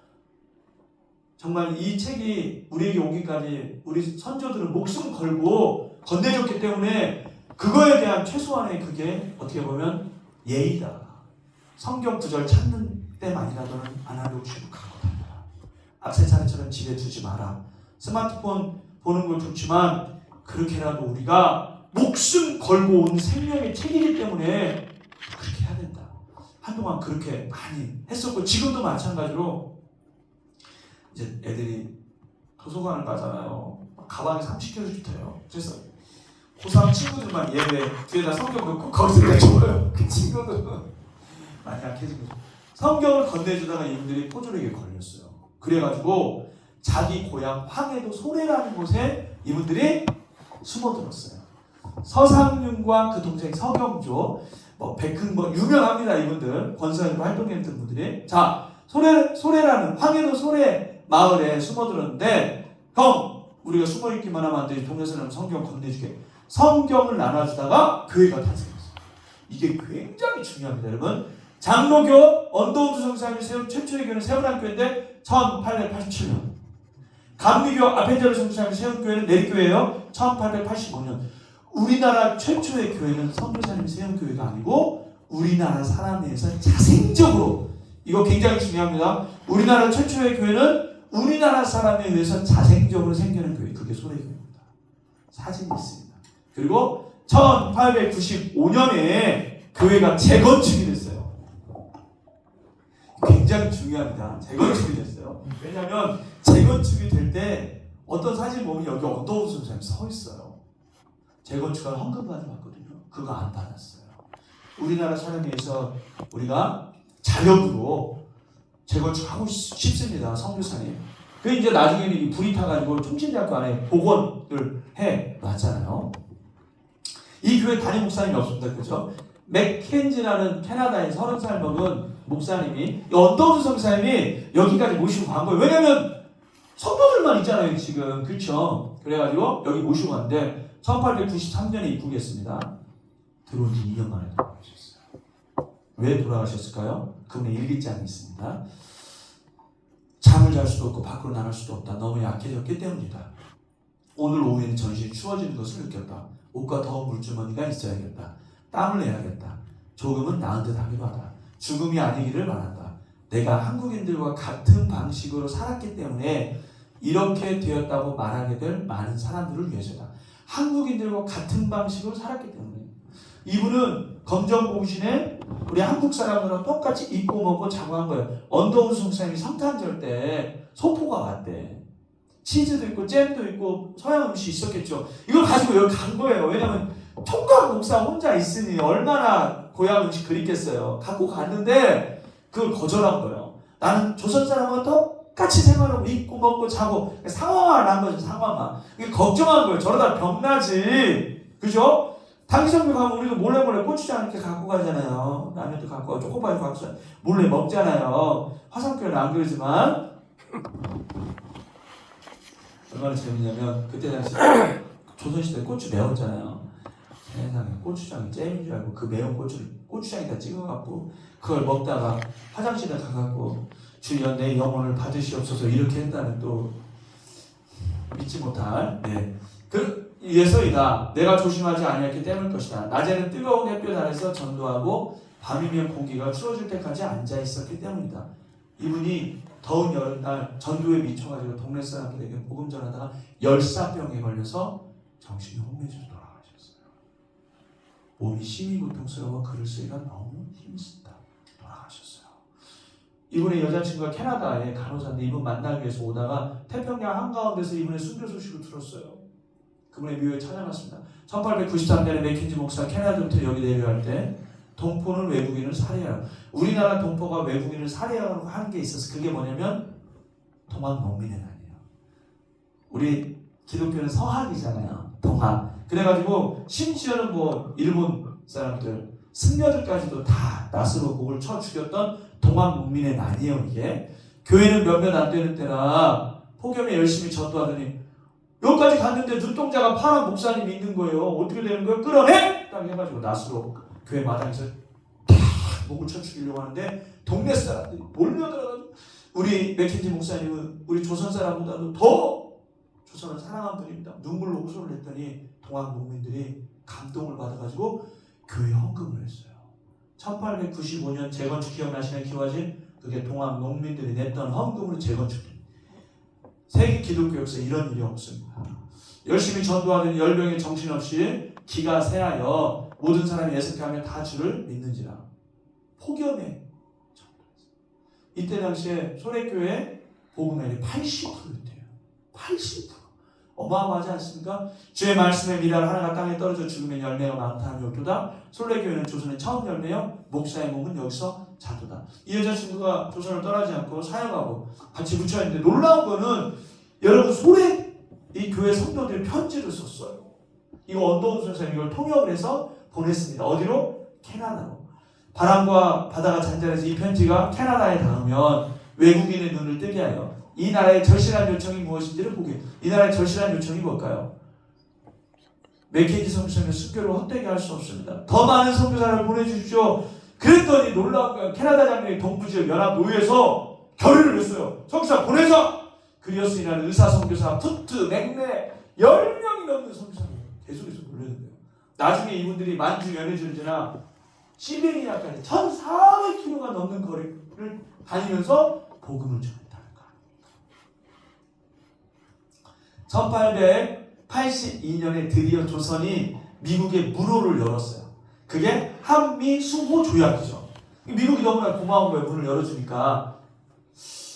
Speaker 2: 정말 이 책이 우리에게 오기까지 우리 선조들은 목숨 걸고 건네줬기 때문에 그거에 대한 최소한의 그게 어떻게 보면 예의다. 성경 구절 찾는 때만이라도는 아날로그 쭉 갖고 다녀라. 악세사리처럼 집에 두지 마라. 스마트폰 보는 걸 좋지만 그렇게라도 우리가 목숨 걸고 온 생명의 책이기 때문에 그렇게 해야 된다. 한동안 그렇게 많이 했었고 지금도 마찬가지로 이제 애들이 도서관을 가잖아요. 가방에 30kg씩 돼요. 그래서 고3 친구들만 예배 뒤에다 성경 놓고 거기서 내줘요. 그 친구들은 많이 약해진 거죠. 성경을 건네주다가 이분들이 포졸에게 걸렸어요. 그래가지고 자기 고향 황해도 소래라는 곳에 이분들이 숨어들었어요. 서상윤과 그 동생 서경조, 백흥번 유명합니다. 이분들 권선이고 활동했던 분들이. 자, 소래라는 황해도 소래 마을에 숨어들었는데, 형 우리가 숨어있기만 하면 안 되지. 동네 사람 성경 건네주게. 성경을 나눠주다가 교회가 탄생했어요. 이게 굉장히 중요합니다. 여러분, 장로교 언더우드 성사님이 세운 최초의 교회는 세운학교인데 1887년, 감리교 아펜젤로 성사님이 세운 교회는 내리교회예요. 1885년. 우리나라 최초의 교회는 선교사님이 세운 교회가 아니고 우리나라 사람에 의해서 자생적으로, 이거 굉장히 중요합니다. 우리나라 최초의 교회는 우리나라 사람에 의해서 자생적으로 생기는 교회, 그게 소래교회입니다. 사진이 있습니다. 그리고 1895년에 교회가 재건축이 됐어요. 굉장히 중요합니다. 재건축이 됐어요. 왜냐하면 재건축이 될 때 어떤 사진 보면 여기 언더우드 선생님이 서 있어요. 재건축할 헌금 가져왔거든요. 그거 안 받았어요. 우리나라 사람에 의해서 우리가 자력으로 재건축하고 싶습니다. 선교사님. 그 이제 나중에는 이 불이 타가지고 충신대학교 안에 복원을 해 놨잖아요. 이 교회 담임 목사님이 없습니다. 그죠? 맥켄지라는 캐나다의 30살 먹은 목사님이, 언더우드 선교사님이 여기까지 모시고 간 거예요. 왜냐면 성도들만 있잖아요, 지금. 그렇죠? 그래가지고 여기 모시고 갔는데 1893년에 입국했습니다. 들어온 지 2년 만에 돌아가셨어요. 왜 돌아가셨을까요? 그분의 일기장이 있습니다. 잠을 잘 수도 없고 밖으로 나갈 수도 없다. 너무 약해졌기 때문이다. 오늘 오후에는 전신이 추워지는 것을 느꼈다. 옷과 더운 물주머니가 있어야겠다. 땀을 내야겠다. 조금은 나은 듯 하기도 하다. 죽음이 아니기를 바란다. 내가 한국인들과 같은 방식으로 살았기 때문에 이렇게 되었다고 말하게 될 많은 사람들을 위해서다. 한국인들과 같은 방식으로 살았기 때문에. 이분은 검정고시에 우리 한국 사람들과 똑같이 입고 먹고 자고 한 거예요. 언더우드 성사님이 성탄절 때 소포가 왔대. 치즈도 있고 잼도 있고 서양 음식이 있었겠죠. 이걸 가지고 여기 간 거예요. 왜냐면 총각 목사 혼자 있으니 얼마나 고향 음식 그립겠어요. 갖고 갔는데 그걸 거절한 거예요. 나는 조선 사람과 똑같이 생활하고 입고 먹고 자고, 상황화 난 거죠. 상황화. 이게 걱정한 거예요. 저러다 병나지. 그죠? 당기성교 가면 우리도 몰래 고추장 이렇게 갖고 가잖아요. 라면도 갖고 가고 초코파이 갖고 가서 몰래 먹잖아요. 화성교회는 안 그러지만 얼마나 재밌냐면 그때 당시 조선시대 고추 매웠잖아요. 세상에 고추장이 잼인 줄 알고 그 매운 고추를 고추장에다 찍어갖고 그걸 먹다가 화장실에 가갖고 주여 내 영혼을 받으시옵소서 이렇게 했다는, 또 믿지 못할, 그 예서이다. 내가 조심하지 아니했기 때문일 것이다. 낮에는 뜨거운 햇볕 아래서 전도하고 밤이면 공기가 추워질 때까지 앉아 있었기 때문이다. 이분이 더운 여름날 전도에 미쳐가지고 동네 사람들에게 복음 전하다가 열사병에 걸려서 정신이 혼미해져서 돌아가셨어요. 몸이 심히 고통스러워 글을 쓰기가 너무 힘쓰다 돌아가셨어요. 이분의 여자친구가 캐나다에 간호사인데 이분 만나기 위해서 오다가 태평양 한가운데서 이분의 순교 소식을 들었어요. 그분의 묘에 찾아갔습니다. 1893년에 맥킨지 목사 캐나다부터 여기 내려갈 때 동포는 외국인을 살해하라. 우리나라 동포가 외국인을 살해하라고 하는 게 있어서 그게 뭐냐면 동학 농민의 날이에요. 우리 기독교는 서학이잖아요. 동학. 그래가지고 심지어는 일본 사람들 승려들까지도 다 낫으로 목을 쳐 죽였던 동학 농민의 날이에요. 이게 교회는 몇몇 안 되는 때나 폭염에 열심히 전도하더니 여기까지 갔는데 눈동자가 파란 목사님이 있는 거예요. 어떻게 되는 거예요? 끌어내! 딱 해가지고 낫으로 교회 마당에서 탁 목을 쳐 죽이려고 하는데 동네 사람들이 몰려들어가지고, 우리 맥킨지 목사님은 우리 조선 사람보다도 더 조선을 사랑한 분입니다. 눈물로 호소를 했더니 동학 농민들이 감동을 받아가지고 교회 헌금을 했어요. 1895년 재건축 기억나시나요? 기와집? 그게 동학 농민들이 냈던 헌금으로 재건축됩니다. 세계 기독교 역사에 이런 일이 없습니다. 열심히 전도하는 열병에 정신없이 기가 새하여 모든 사람이 예습하며 다 주를 믿는지라. 폭염에 전도했어요. 이때 당시에 소래교회 복음율이 80%였대요. 80%. 어마어마하지 않습니까? 주의 말씀에 미랄 하나가 땅에 떨어져 죽으면 열매가 많다는 욕도다. 솔레교회는 조선의 처음 열매요. 목사의 몸은 여기서 자도다. 이 여자친구가 조선을 떠나지 않고 사역하고 같이 묻혀있는데 놀라운 거는 여러분 솔레 이 교회 성도들이 편지를 썼어요. 이거 언더운 선생님이 이걸 통역을 해서 보냈습니다. 어디로? 캐나다로. 바람과 바다가 잔잔해서 이 편지가 캐나다에 닿으면 외국인의 눈을 뜨게 하여 이 나라의 절실한 요청이 무엇인지를 보게. 이 나라의 절실한 요청이 뭘까요? 맥케이지 선교사님의 순교를 헛되게 할 수 없습니다. 더 많은 선교사를 보내주십시오. 그랬더니 놀라운 거예요. 캐나다 장로의 동부지역 연합노회에서 결의를 냈어요. 선교사 보내자. 그리어스이라는 의사 선교사, 푸트, 맥레 10명이 넘는 선교사를 계속해서 보내는데요. 나중에 이분들이 만주 연해준지나 시베리아까지 1,400km가 넘는 거리를 다니면서 복음을 전했다는 거예요. 1882년에 드디어 조선이 미국에 문호를 열었어요. 그게 한미 수호 조약이죠. 미국이 너무나 고마운 거예요. 문을 열어주니까.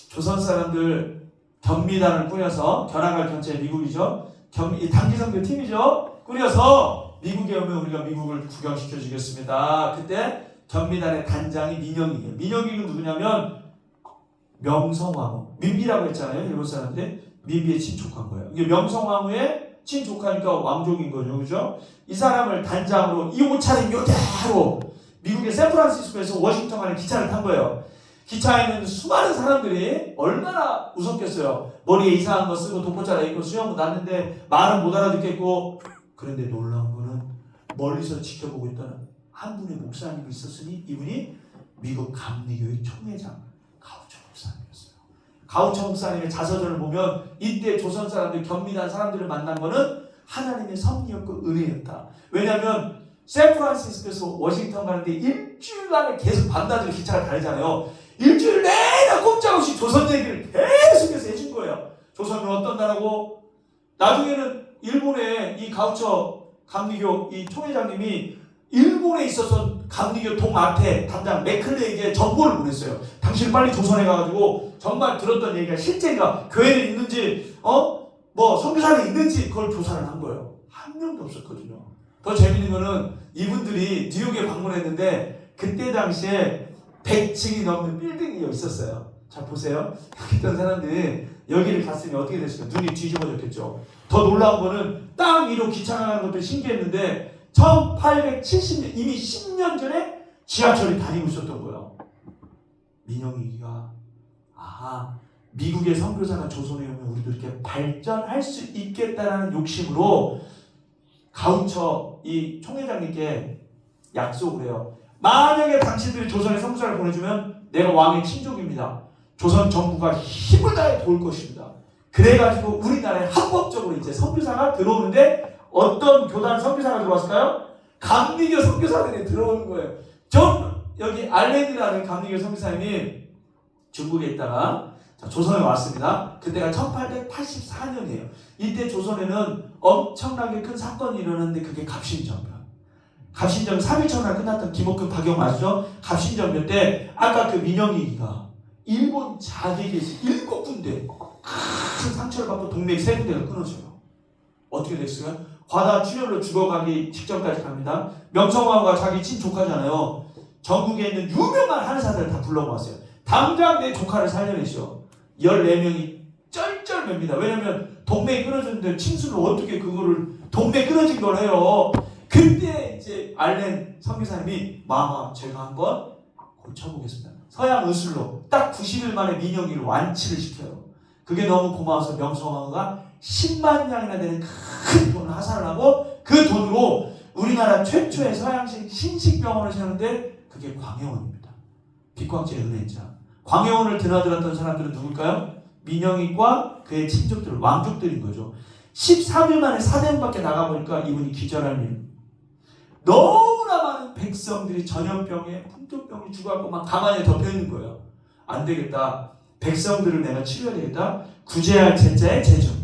Speaker 2: 조선 사람들 경미단을 꾸려서 견학할 전체 미국이죠. 단기선교 팀이죠. 꾸려서 미국에 오면 우리가 미국을 구경시켜 주겠습니다. 그때 경미단의 단장이 민영이에요. 민영이는 누구냐면 명성황후, 민비라고 했잖아요. 일본 사람들이 민비의 친족한 거예요. 이게 명성황후의 친족하니까 왕족인 거죠, 그죠? 이 사람을 단장으로 이 옷차림 요대로 미국의 샌프란시스코에서 워싱턴 가는 기차를 탄 거예요. 기차에는 수많은 사람들이 얼마나 웃었겠어요. 머리에 이상한 거 쓰고 독보자라 입고 수염도 났는데 말은 못 알아듣겠고. 그런데 놀라운 거는 멀리서 지켜보고 있던 한 분의 목사님이 있었으니 이분이 미국 감리교의 총회장 가우처 목사님이었어요. 가우처 목사님의 자서전을 보면 이때 조선 사람들 경미단 사람들을 만난 거는 하나님의 섭리였고 은혜였다. 왜냐하면 샌프란시스코에서 워싱턴 가는데 일주일간을 계속 반나절 기차가 다니잖아요. 일주일 내내 꼼짝없이 조선 얘기를 계속해서 해준 거예요. 조선은 어떤 나라고. 나중에는 일본의 이 가우처 감리교 이 총회장님이 일본에 있어서 감리교 동아태 담당 맥클레에게 정보를 보냈어요. 당신 빨리 조선에 가가지고 정말 들었던 얘기가 실제가 교회에 있는지 뭐 선교사에 있는지 그걸 조사를 한 거예요. 한 명도 없었거든요. 더 재밌는 거는 이분들이 뉴욕에 방문했는데 그때 당시에 100층이 넘는 빌딩이 있었어요. 자 보세요. 여기 있던 사람들이 여기를 갔으니 어떻게 됐을까? 눈이 뒤집어졌겠죠. 더 놀라운 거는 땅 위로 기차가 가는 것도 신기했는데 1870년 이미 10년 전에 지하철이 다니고 있었던 거예요. 민영이가 미국의 선교사가 조선에 오면 우리도 이렇게 발전할 수 있겠다라는 욕심으로 가우처 이 총회장님께 약속을 해요. 만약에 당신들이 조선에 선교사를 보내주면 내가 왕의 친족입니다. 조선 정부가 힘을 다해 도울 것입니다. 그래가지고 우리나라에 합법적으로 이제 선교사가 들어오는데 어떤 교단 선교사가 들어왔을까요? 감리교 선교사들이 들어오는 거예요. 여기 알렌이라는 감리교 선교사님이 중국에 있다가 조선에 왔습니다. 그때가 1884년이에요. 이때 조선에는 엄청나게 큰 사건이 일어났는데 그게 갑신정변. 갑신정변 3.1천날 끝났던 김옥근 박영 아시죠? 갑신정변 때 아까 그 민영이가 일본 자객에서 7군데 큰 상처를 받고 동맥 3군데가 끊어져요. 어떻게 됐어요? 과다 출혈로 죽어가기 직전까지 갑니다. 명성황후가 자기 친조카잖아요. 전국에 있는 유명한 한의사들을 다 불러모았어요. 당장 내 조카를 살려내시오. 14명이 쩔쩔맵니다. 왜냐면 동맥이 끊어졌는데 침술로 어떻게 그거를 동맥 끊어진 걸 해요. 그때 이제 알렌 선교사님이 마마 제가 한번 고쳐보겠습니다. 서양 의술로 딱 90일 만에 민영이를 완치를 시켜요. 그게 너무 고마워서 명성황후가 10만 냥이나 되는 큰 돈을 하산을 하고 그 돈으로 우리나라 최초의 서양식 신식병원을 세우는데 그게 광해원입니다. 빛광질의 은혜자. 광해원을 드나들었던 사람들은 누굴까요? 민영이과 그의 친족들, 왕족들인 거죠. 13일 만에 사대문밖에 나가보니까 이분이 기절할 일. 너무나 많은 백성들이 전염병에 풍토병이 죽어갖고 막 가만히 덮여있는 거예요. 안 되겠다. 백성들을 내가 치료해야 되겠다. 구제할 제자의 제중.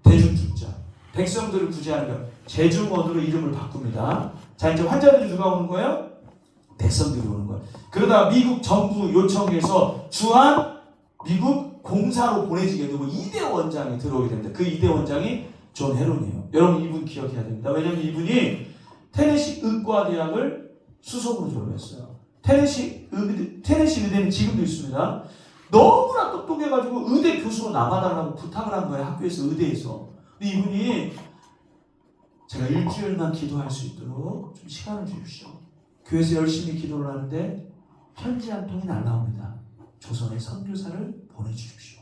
Speaker 2: 대중중자. 백성들을 구제하는 거. 제중원으로 이름을 바꿉니다. 자 이제 환자들이 누가 오는 거예요? 백성들이 오는 거예요. 그러다 미국 정부 요청해서 주한 미국 공사로 보내지게 되고 2대 원장이 들어오게 됩니다. 그 2대 원장이 존 헤론이에요. 여러분 이분 기억해야 됩니다. 왜냐하면 이분이 테네시 의과대학을 수석으로 졸업했어요. 테네시 의대는 지금도 있습니다. 너무나 똑똑해가지고 의대 교수로 남아달라고 부탁을 한 거예요. 학교에서, 의대에서. 근데 이분이 제가 일주일만 기도할 수 있도록 좀 시간을 주십시오. 교회에서 열심히 기도를 하는데 편지 한 통이 날라옵니다. 조선에 선교사를 보내주십시오.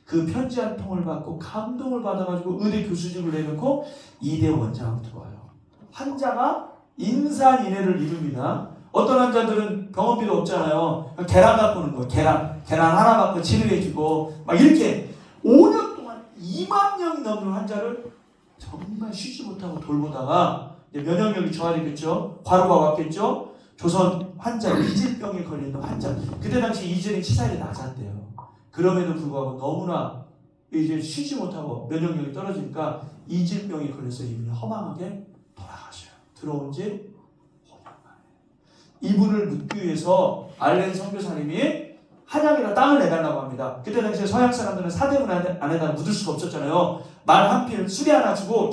Speaker 2: 그 편지 한 통을 받고 감동을 받아가지고 의대 교수직을 내놓고 2대 원장으로 들어와요. 환자가 인산인해를 이룹니다. 어떤 환자들은 병원비도 없잖아요. 계란 갖고 오는 거예요. 계란 하나 갖고 치료해주고 막 이렇게 5년 동안 2만 명이 넘는 환자를 정말 쉬지 못하고 돌보다가 이제 면역력이 좋아지겠죠. 과로가 왔겠죠. 조선 환자, 이질병에 걸리는 환자. 그때 당시 이질의 치사율이 낮았대요. 그럼에도 불구하고 너무나 이제 쉬지 못하고 면역력이 떨어지니까 이질병에 걸려서 이분이 허망하게 돌아가셔요. 들어온 지 5년 만에. 이분을 묻기 위해서 알렌 선교사님이 한양에다 땅을 내달라고 합니다. 그때 당시에 서양 사람들은 사대문 안에다 묻을 수가 없었잖아요. 말 한 필, 수레 하나 주고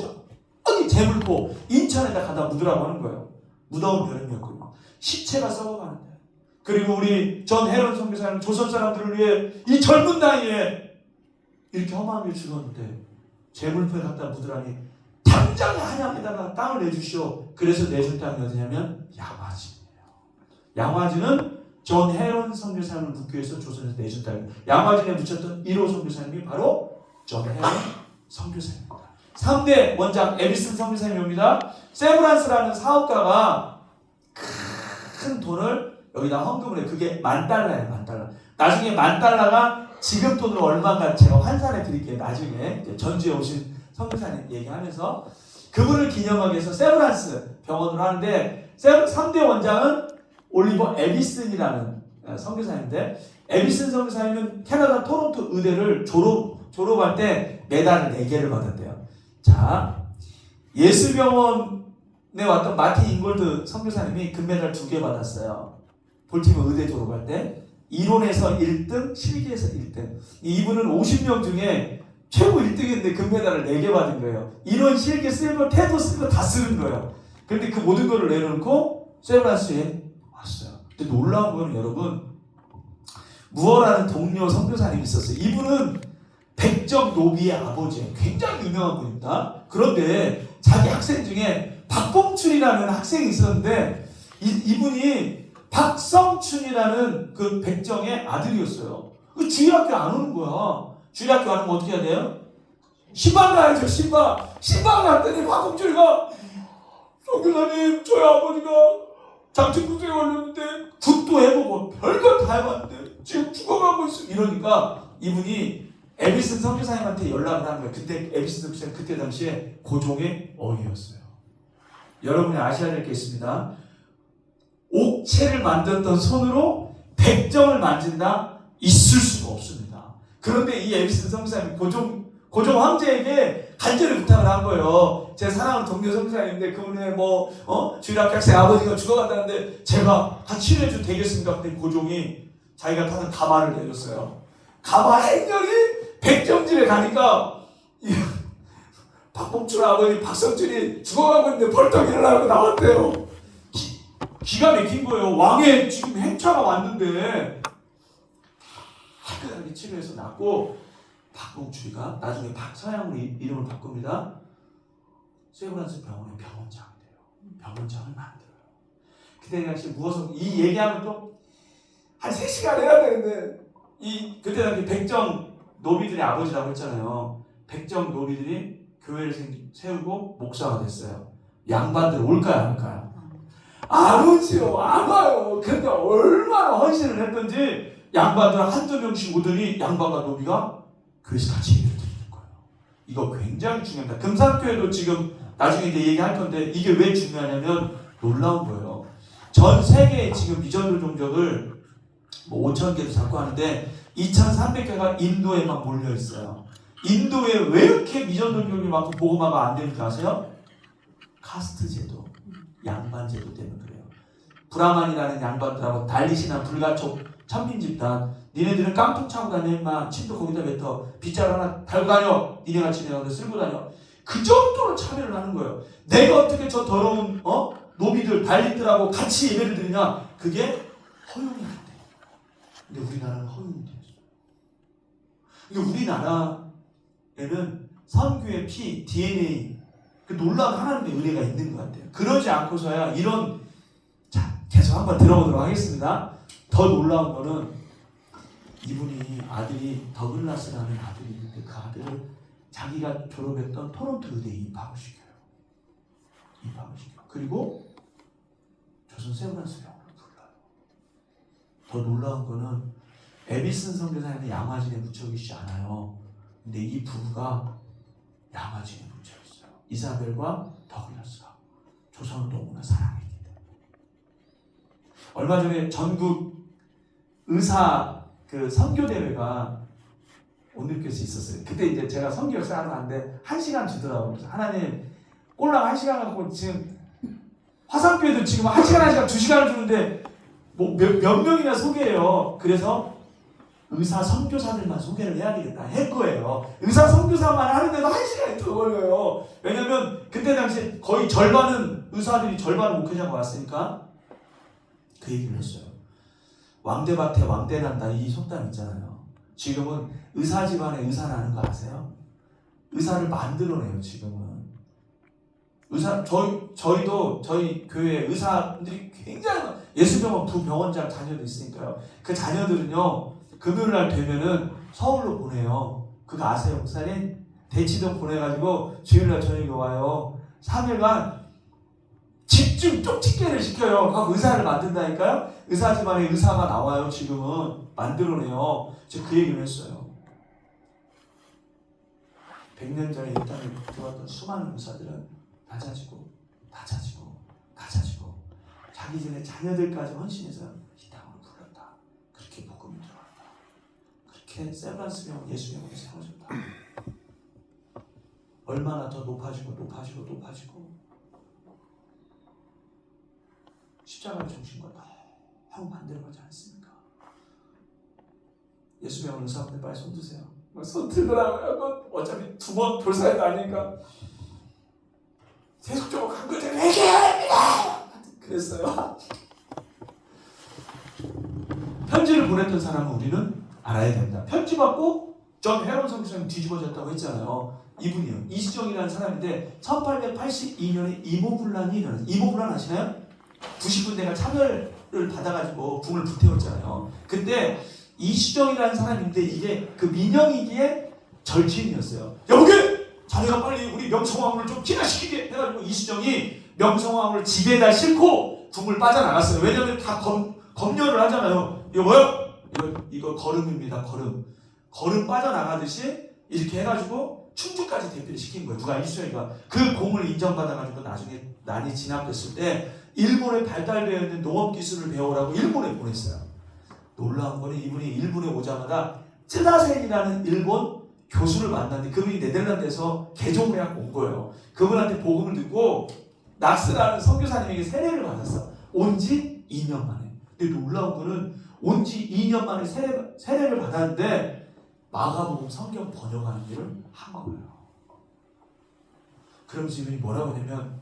Speaker 2: 저기 재물포 인천에다 가다 묻으라고 하는 거예요. 무더운 여름이었거든요. 시체가 썩어가는데. 그리고 우리 존 헤론 선교사는 조선 사람들을 위해 이 젊은 나이에 이렇게 험하게 죽었는데 재물포에 갖다 묻으라니 당장 한양에다가 땅을 내주시오. 그래서 내준 땅이 어디냐면 양화진이에요. 양화진은 존 헤론 선교사님을 묻기 위해서 조선에서 내준 땅입니다. 양화진에 묻혔던 1호 선교사님이 바로 존 헤론 선교사입니다. 3대 원장 에비슨 선교사님입니다. 세브란스라는 사업가가 큰 돈을 여기다 헌금을 해요. 그게 $10,000예요. $10,000. 나중에 $10,000가 지금 돈으로 얼마인가 제가 환산해 드릴게요. 나중에 전주에 오신 선교사님 얘기하면서 그분을 기념하기 위해서 세브란스 병원으로 하는데 3대 원장은 올리버 에비슨이라는 선교사님인데 에비슨 선교사님은 캐나다 토론토 의대를 졸업할 때 메달을 4개를 받았대요. 자, 예수병원에 왔던 마틴 잉골드 선교사님이 금메달 2개 받았어요. 볼티모 의대 졸업할 때 이론에서 1등, 실기에서 1등. 이분은 50명 중에 최고 1등인데 금메달을 4개 받은 거예요. 이론, 실기, 쓸거, 태도, 쓸거 다 쓰는 거예요. 그런데 그 모든 거를 내려놓고 세브란스에 왔어요. 근데 놀라운 거는 여러분, 무어라는 동료 선교사님이 있었어요. 이분은 백정 노비의 아버지예요. 굉장히 유명한 분입니다. 그런데 자기 학생 중에 박봉춘이라는 학생이 있었는데 이분이 박성춘이라는 그 백정의 아들이었어요. 그 주일학교 안 오는 거야. 주일학교 안 오면 어떻게 해야 돼요? 신방 가야죠. 신방 갔더니 박봉춘이가 선교사님 저희 아버지가 장충구세에 걸렸는데 굿도 해보고 별걸 다 해봤는데 지금 죽어가고 있어. 이러니까 이분이 에비슨 선교사님한테 연락을 한 거예요. 그때 에비슨 선교사님 그때 당시에 고종의 어이였어요. 여러분이 아셔야 될 게 있습니다. 옥체를 만졌던 손으로 백정을 만진다? 있을 수가 없습니다. 그런데 이 에비슨 선교사님이 고종 황제에게 간절히 부탁을 한 거예요. 제 사랑하는 동료 선교사님인데 그분의 주일학교 학생 아버지가 죽어간다는데 제가 같이 치료해줘도 되겠습니까? 그때 고종이 자기가 타는 가마를 내줬어요. 가마 행렬이 백정집에 가니까 박봉춘 아버지 박성춘이 죽어가고 있는데 벌떡 일어나고 나왔대요. 기가 막힌 거예요. 왕의 지금 행차가 왔는데 깨끗하게 치료해서 낫고 박봉춘이가 나중에 박서양으로 이름을 바꿉니다. 세브란스 병원의 병원장이 돼요. 병원장을 만들어요. 그때 당시 무엇을 이 얘기하면 또 한 3시간 해야 되는데 그때 당시 백정 노비들의 아버지라고 했잖아요. 백정 노비들이 교회를 세우고 목사가 됐어요. 양반들 올까요 안 올까요? 안 오지요. 안 와요. 근데 얼마나 헌신을 했던지 양반들 한두 명씩 오더니 양반과 노비가 교회에서 같이 예배를 드리는 거예요. 이거 굉장히 중요합니다. 금산교회도 지금 나중에 이제 얘기할 건데 이게 왜 중요하냐면 놀라운 거예요. 전 세계에 지금 미전도 종족을 5,000개도 잡고 하는데 2,300개가 인도에만 몰려 있어요. 인도에 왜 이렇게 미전도 종족이 많고 보고마가 안 되는지 아세요? 카스트 제도, 양반 제도 때문에 그래요. 브라만이라는 양반들하고 달리시나 불가촉 천민집단. 니네들은 깡통 차고 다녀 임마. 침도 거기다 뱉어. 빗자루 하나 달고 다녀. 니네같이 내가 그래 쓸고 다녀. 그 정도로 참여를 하는 거예요. 내가 어떻게 저 더러운 노비들 발림들하고 같이 예배를 드리냐. 그게 허용이 안 돼. 근데 우리나라는 허용이 돼. 그러니까 우리나라에는 선교의 피, DNA, 그 놀라운 하나님의 은혜가 있는 것 같아요. 그러지 않고서야 이런, 자, 계속 한번 들어보도록 하겠습니다. 더 놀라운 거는 이분이 아들이 더글라스라는 아들이 있는데 그 아들을 자기가 졸업했던 토론토 의대에 입학을 시켜요. 그리고 조선 세브란스 병원을 불러요. 더 놀라운 거는 에비슨 선교사님은 양화진에 묻혀 계시지 않아요. 근데 이 부부가 양화진에 묻혀 있어요. 이사벨과 더글라스가 조선을 너무나 사랑했기 때문에. 얼마 전에 전국 의사 그 선교 대회가 온누리교회에서 있었어요. 그때 이제 제가 선교 역사 하러 갔는데 1시간 주더라고요. 그래서 하나님 꼴랑 1시간 갖고 지금 화상교회도 지금 1시간, 2시간을 주는데 뭐 몇 명이나 소개해요. 그래서 의사 선교사들만 소개를 해야 되겠다 할 거예요. 의사 선교사만 하는데도 1시간이 더 걸려요. 왜냐면 그때 당시에 거의 절반은 의사들이 절반은 목회자가 왔으니까 그 얘기를 했어요. 왕대밭에 왕대난다 이 속담 있잖아요. 지금은 의사 집안에 의사 나는 거 아세요? 의사를 만들어내요 지금은. 저희도 저희 교회 의사들이 굉장히 예수병원 부병원장 자녀도 있으니까요. 그 자녀들은요 금요일날 되면은 서울로 보내요. 그거 아세요 목사님? 대치동 보내가지고 주일날 저녁에 와요. 3일간 집중 쪽집게를 시켜요. 그 의사를 만든다니까요. 의사 집안에 의사가 나와요. 지금은 만들어내요. 제가 그 얘기를 했어요. 100년 전에 이 땅에 들어왔던 수많은 의사들은 낮아지고 자기 전에 자녀들까지 헌신해서 이 땅으로 불렀다. 그렇게 복음이 들어왔다. 그렇게 세브란스 병원 예수병원이 세워졌다. 얼마나 더 높아지고 십자가의 중심과 너무 반대로 가지 않습니까? 예수병원 의사분들 빨리 손 드세요. 손 들더라고요. 어차피 2번 돌사해도 아니니까 계속적으로 강조대로 회개해야 합니다. 그랬어요. 편지를 보냈던 사람은 우리는 알아야 됩니다. 편지 받고 전 헤론 선교사님 뒤집어졌다고 했잖아요. 이분이요. 이수정이라는 사람인데 1882년에 이모분란이 일어났어요. 이모분란 아시나요? 90군데가 차별을 받아가지고 궁을 불태웠잖아요. 근데 이수정이라는 사람인데 이게 그 민영이기의 절친이었어요. 여보게! 자네가 빨리 우리 명성황후를 좀 진화시키게 해가지고 이수정이 명성황후를 집에다 싣고 궁을 빠져나갔어요. 왜냐면 다 검열을 하잖아요. 이거 뭐요? 이거 거름입니다. 거름 빠져나가듯이 이렇게 해가지고 충주까지 대피를 시킨 거예요. 누가 이수정이가 그 공을 인정받아가지고 나중에 난이 진압됐을 때 일본에 발달되어 있는 농업 기술을 배우라고 일본에 보냈어요. 놀라운 거는 이분이 일본에 오자마자 쯔다센이라는 일본 교수를 만났는데 그분이 네덜란드에서 개종을 해갖고 온 거예요. 그분한테 복음을 듣고 낙스라는 선교사님에게 세례를 받았어. 온 지 2년 만에. 근데 놀라운 거는 온 지 2년 만에 세례를 받았는데 마가복음 성경 번역하는 일을 한 거예요. 그러면서 이분이 뭐라고 하냐면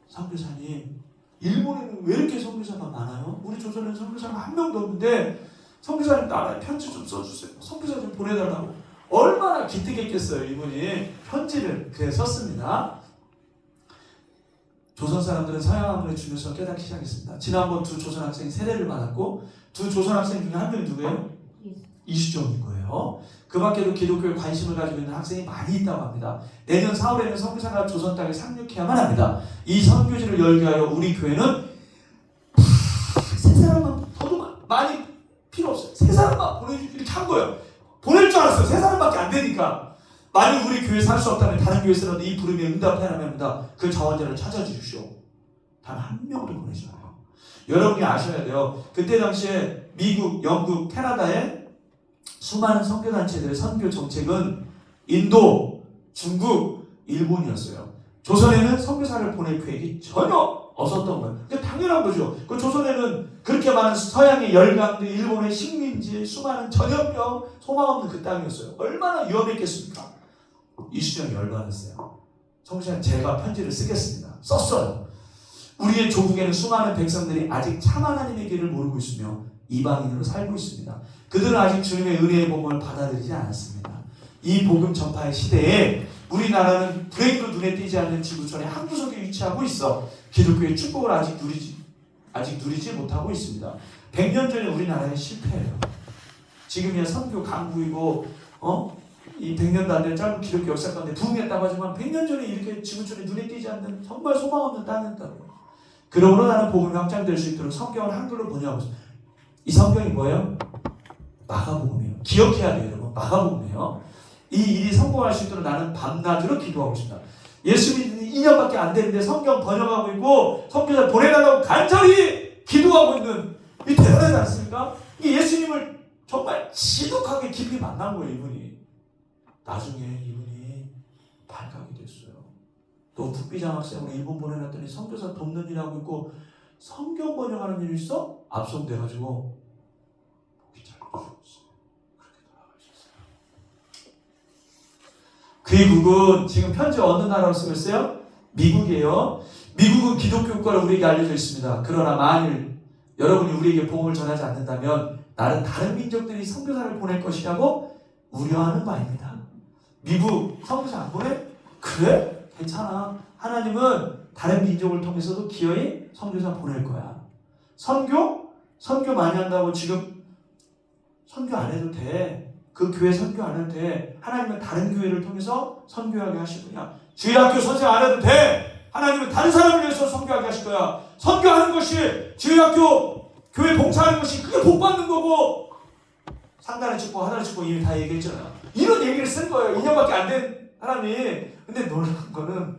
Speaker 2: 선교사님 일본에는 왜 이렇게 선교사가 많아요? 우리 조선에는 선교사가 한 명도 없는데 선교사님 나라에 편지 좀 써주세요. 선교사 좀 보내달라고. 얼마나 기특했겠어요. 이분이 편지를 그래 썼습니다. 조선 사람들은 서양 학문의 중요성을 깨닫기 시작했습니다. 지난번 2 조선 학생이 세례를 받았고 2 조선 학생 중에 한 명이 누구예요? 이수정인 거예요. 그 밖에도 기독교에 관심을 가지고 있는 학생이 많이 있다고 합니다. 내년 4월에는 선교사가 조선 땅에 상륙해야만 합니다. 이 선교지를 열게 하여 우리 교회는 세 사람만 더도 많이 필요 없어요. 세 사람만 보내주기를 한 거예요. 보낼 줄 알았어요. 세 사람밖에 안 되니까. 만약 우리 교회에 살 수 없다면 다른 교회에서라도 이 부름에 응답해야 합니다. 그 자원자를 찾아주십시오. 단 한 명도 보내지 마요. 여러분이 아셔야 돼요. 그때 당시에 미국, 영국, 캐나다에 수많은 선교단체들의 선교 정책은 인도, 중국, 일본이었어요. 조선에는 선교사를 보낼 계획이 전혀 없었던 거예요. 그러니까 당연한 당연한 거죠. 그 조선에는 그렇게 많은 서양의 열강들, 일본의 식민지, 수많은 전염병, 소망 없는 그 땅이었어요. 얼마나 위험했겠습니까? 이수정이 열받았어요. 성수장 제가 편지를 쓰겠습니다. 썼어요. 우리의 조국에는 수많은 백성들이 아직 참 하나님의 길을 모르고 있으며 이방인으로 살고 있습니다. 그들은 아직 주님의 은혜의 복음을 받아들이지 않았습니다. 이 복음 전파의 시대에 우리나라는 불행으로 눈에 띄지 않는 지구촌의 한 구석에 위치하고 있어 기독교의 축복을 아직 누리지 못하고 있습니다. 100년 전에 우리나라의 실패예요. 지금이야 선교 강국이고 이 100년도 안 되는 짧은 기독교 역사 가운데 부흥했다고 하지만 100년 전에 이렇게 지구촌에 눈에 띄지 않는 정말 소망 없는 땅이었다고요. 그러므로 나는 복음이 확장될 수 있도록 성경을 한글로 번역하고 있습니다. 이 성경이 뭐예요? 마가복음이에요. 기억해야 돼요, 여러분. 마가복음이에요. 이 일이 성공할 수 있도록 나는 밤낮으로 기도하고 있습니다. 예수 믿는 2년밖에 안 됐는데 성경 번역하고 있고 선교사 보내달라고 간절히 기도하고 있는 이 대단하지 않습니까? 이 예수님을 정말 지독하게 깊이 만난 거예요, 이분이. 나중에 이분이 발각이 됐어요. 또 국비장학생으로 일본 보내놨더니 선교사 돕는 일 하고 있고 성경 번역하는 일이 있어? 압송돼가지고 목이 잘못 죽었어요. 그렇게 돌아가셨어요. 귀국은 지금 편지 어느 나라로 쓰고 있어요? 미국이에요. 미국은 기독교 국가로 우리에게 알려져 있습니다. 그러나 만일 여러분이 우리에게 복음을 전하지 않는다면 나는 다른 민족들이 선교사를 보낼 것이라고 우려하는 바입니다. 미국 선교사 안 보내? 그래? 괜찮아. 하나님은 다른 민족을 통해서도 기어이 선교사 보낼 거야. 선교 많이 한다고 지금 선교 안 해도 돼. 그 교회 선교 안 해도 돼. 하나님은 다른 교회를 통해서 선교하게 하실 거야. 주일학교 선생 안 해도 돼. 하나님은 다른 사람을 위해서 선교하게 하실 거야. 선교하는 것이 주일학교 교회 봉사하는 것이 그게 복 받는 거고 상단의 축복 하나의 축복 이미 다 얘기했잖아요. 이런 얘기를 쓴 거예요. 2년밖에 안 된 사람이. 근데 놀라운 거는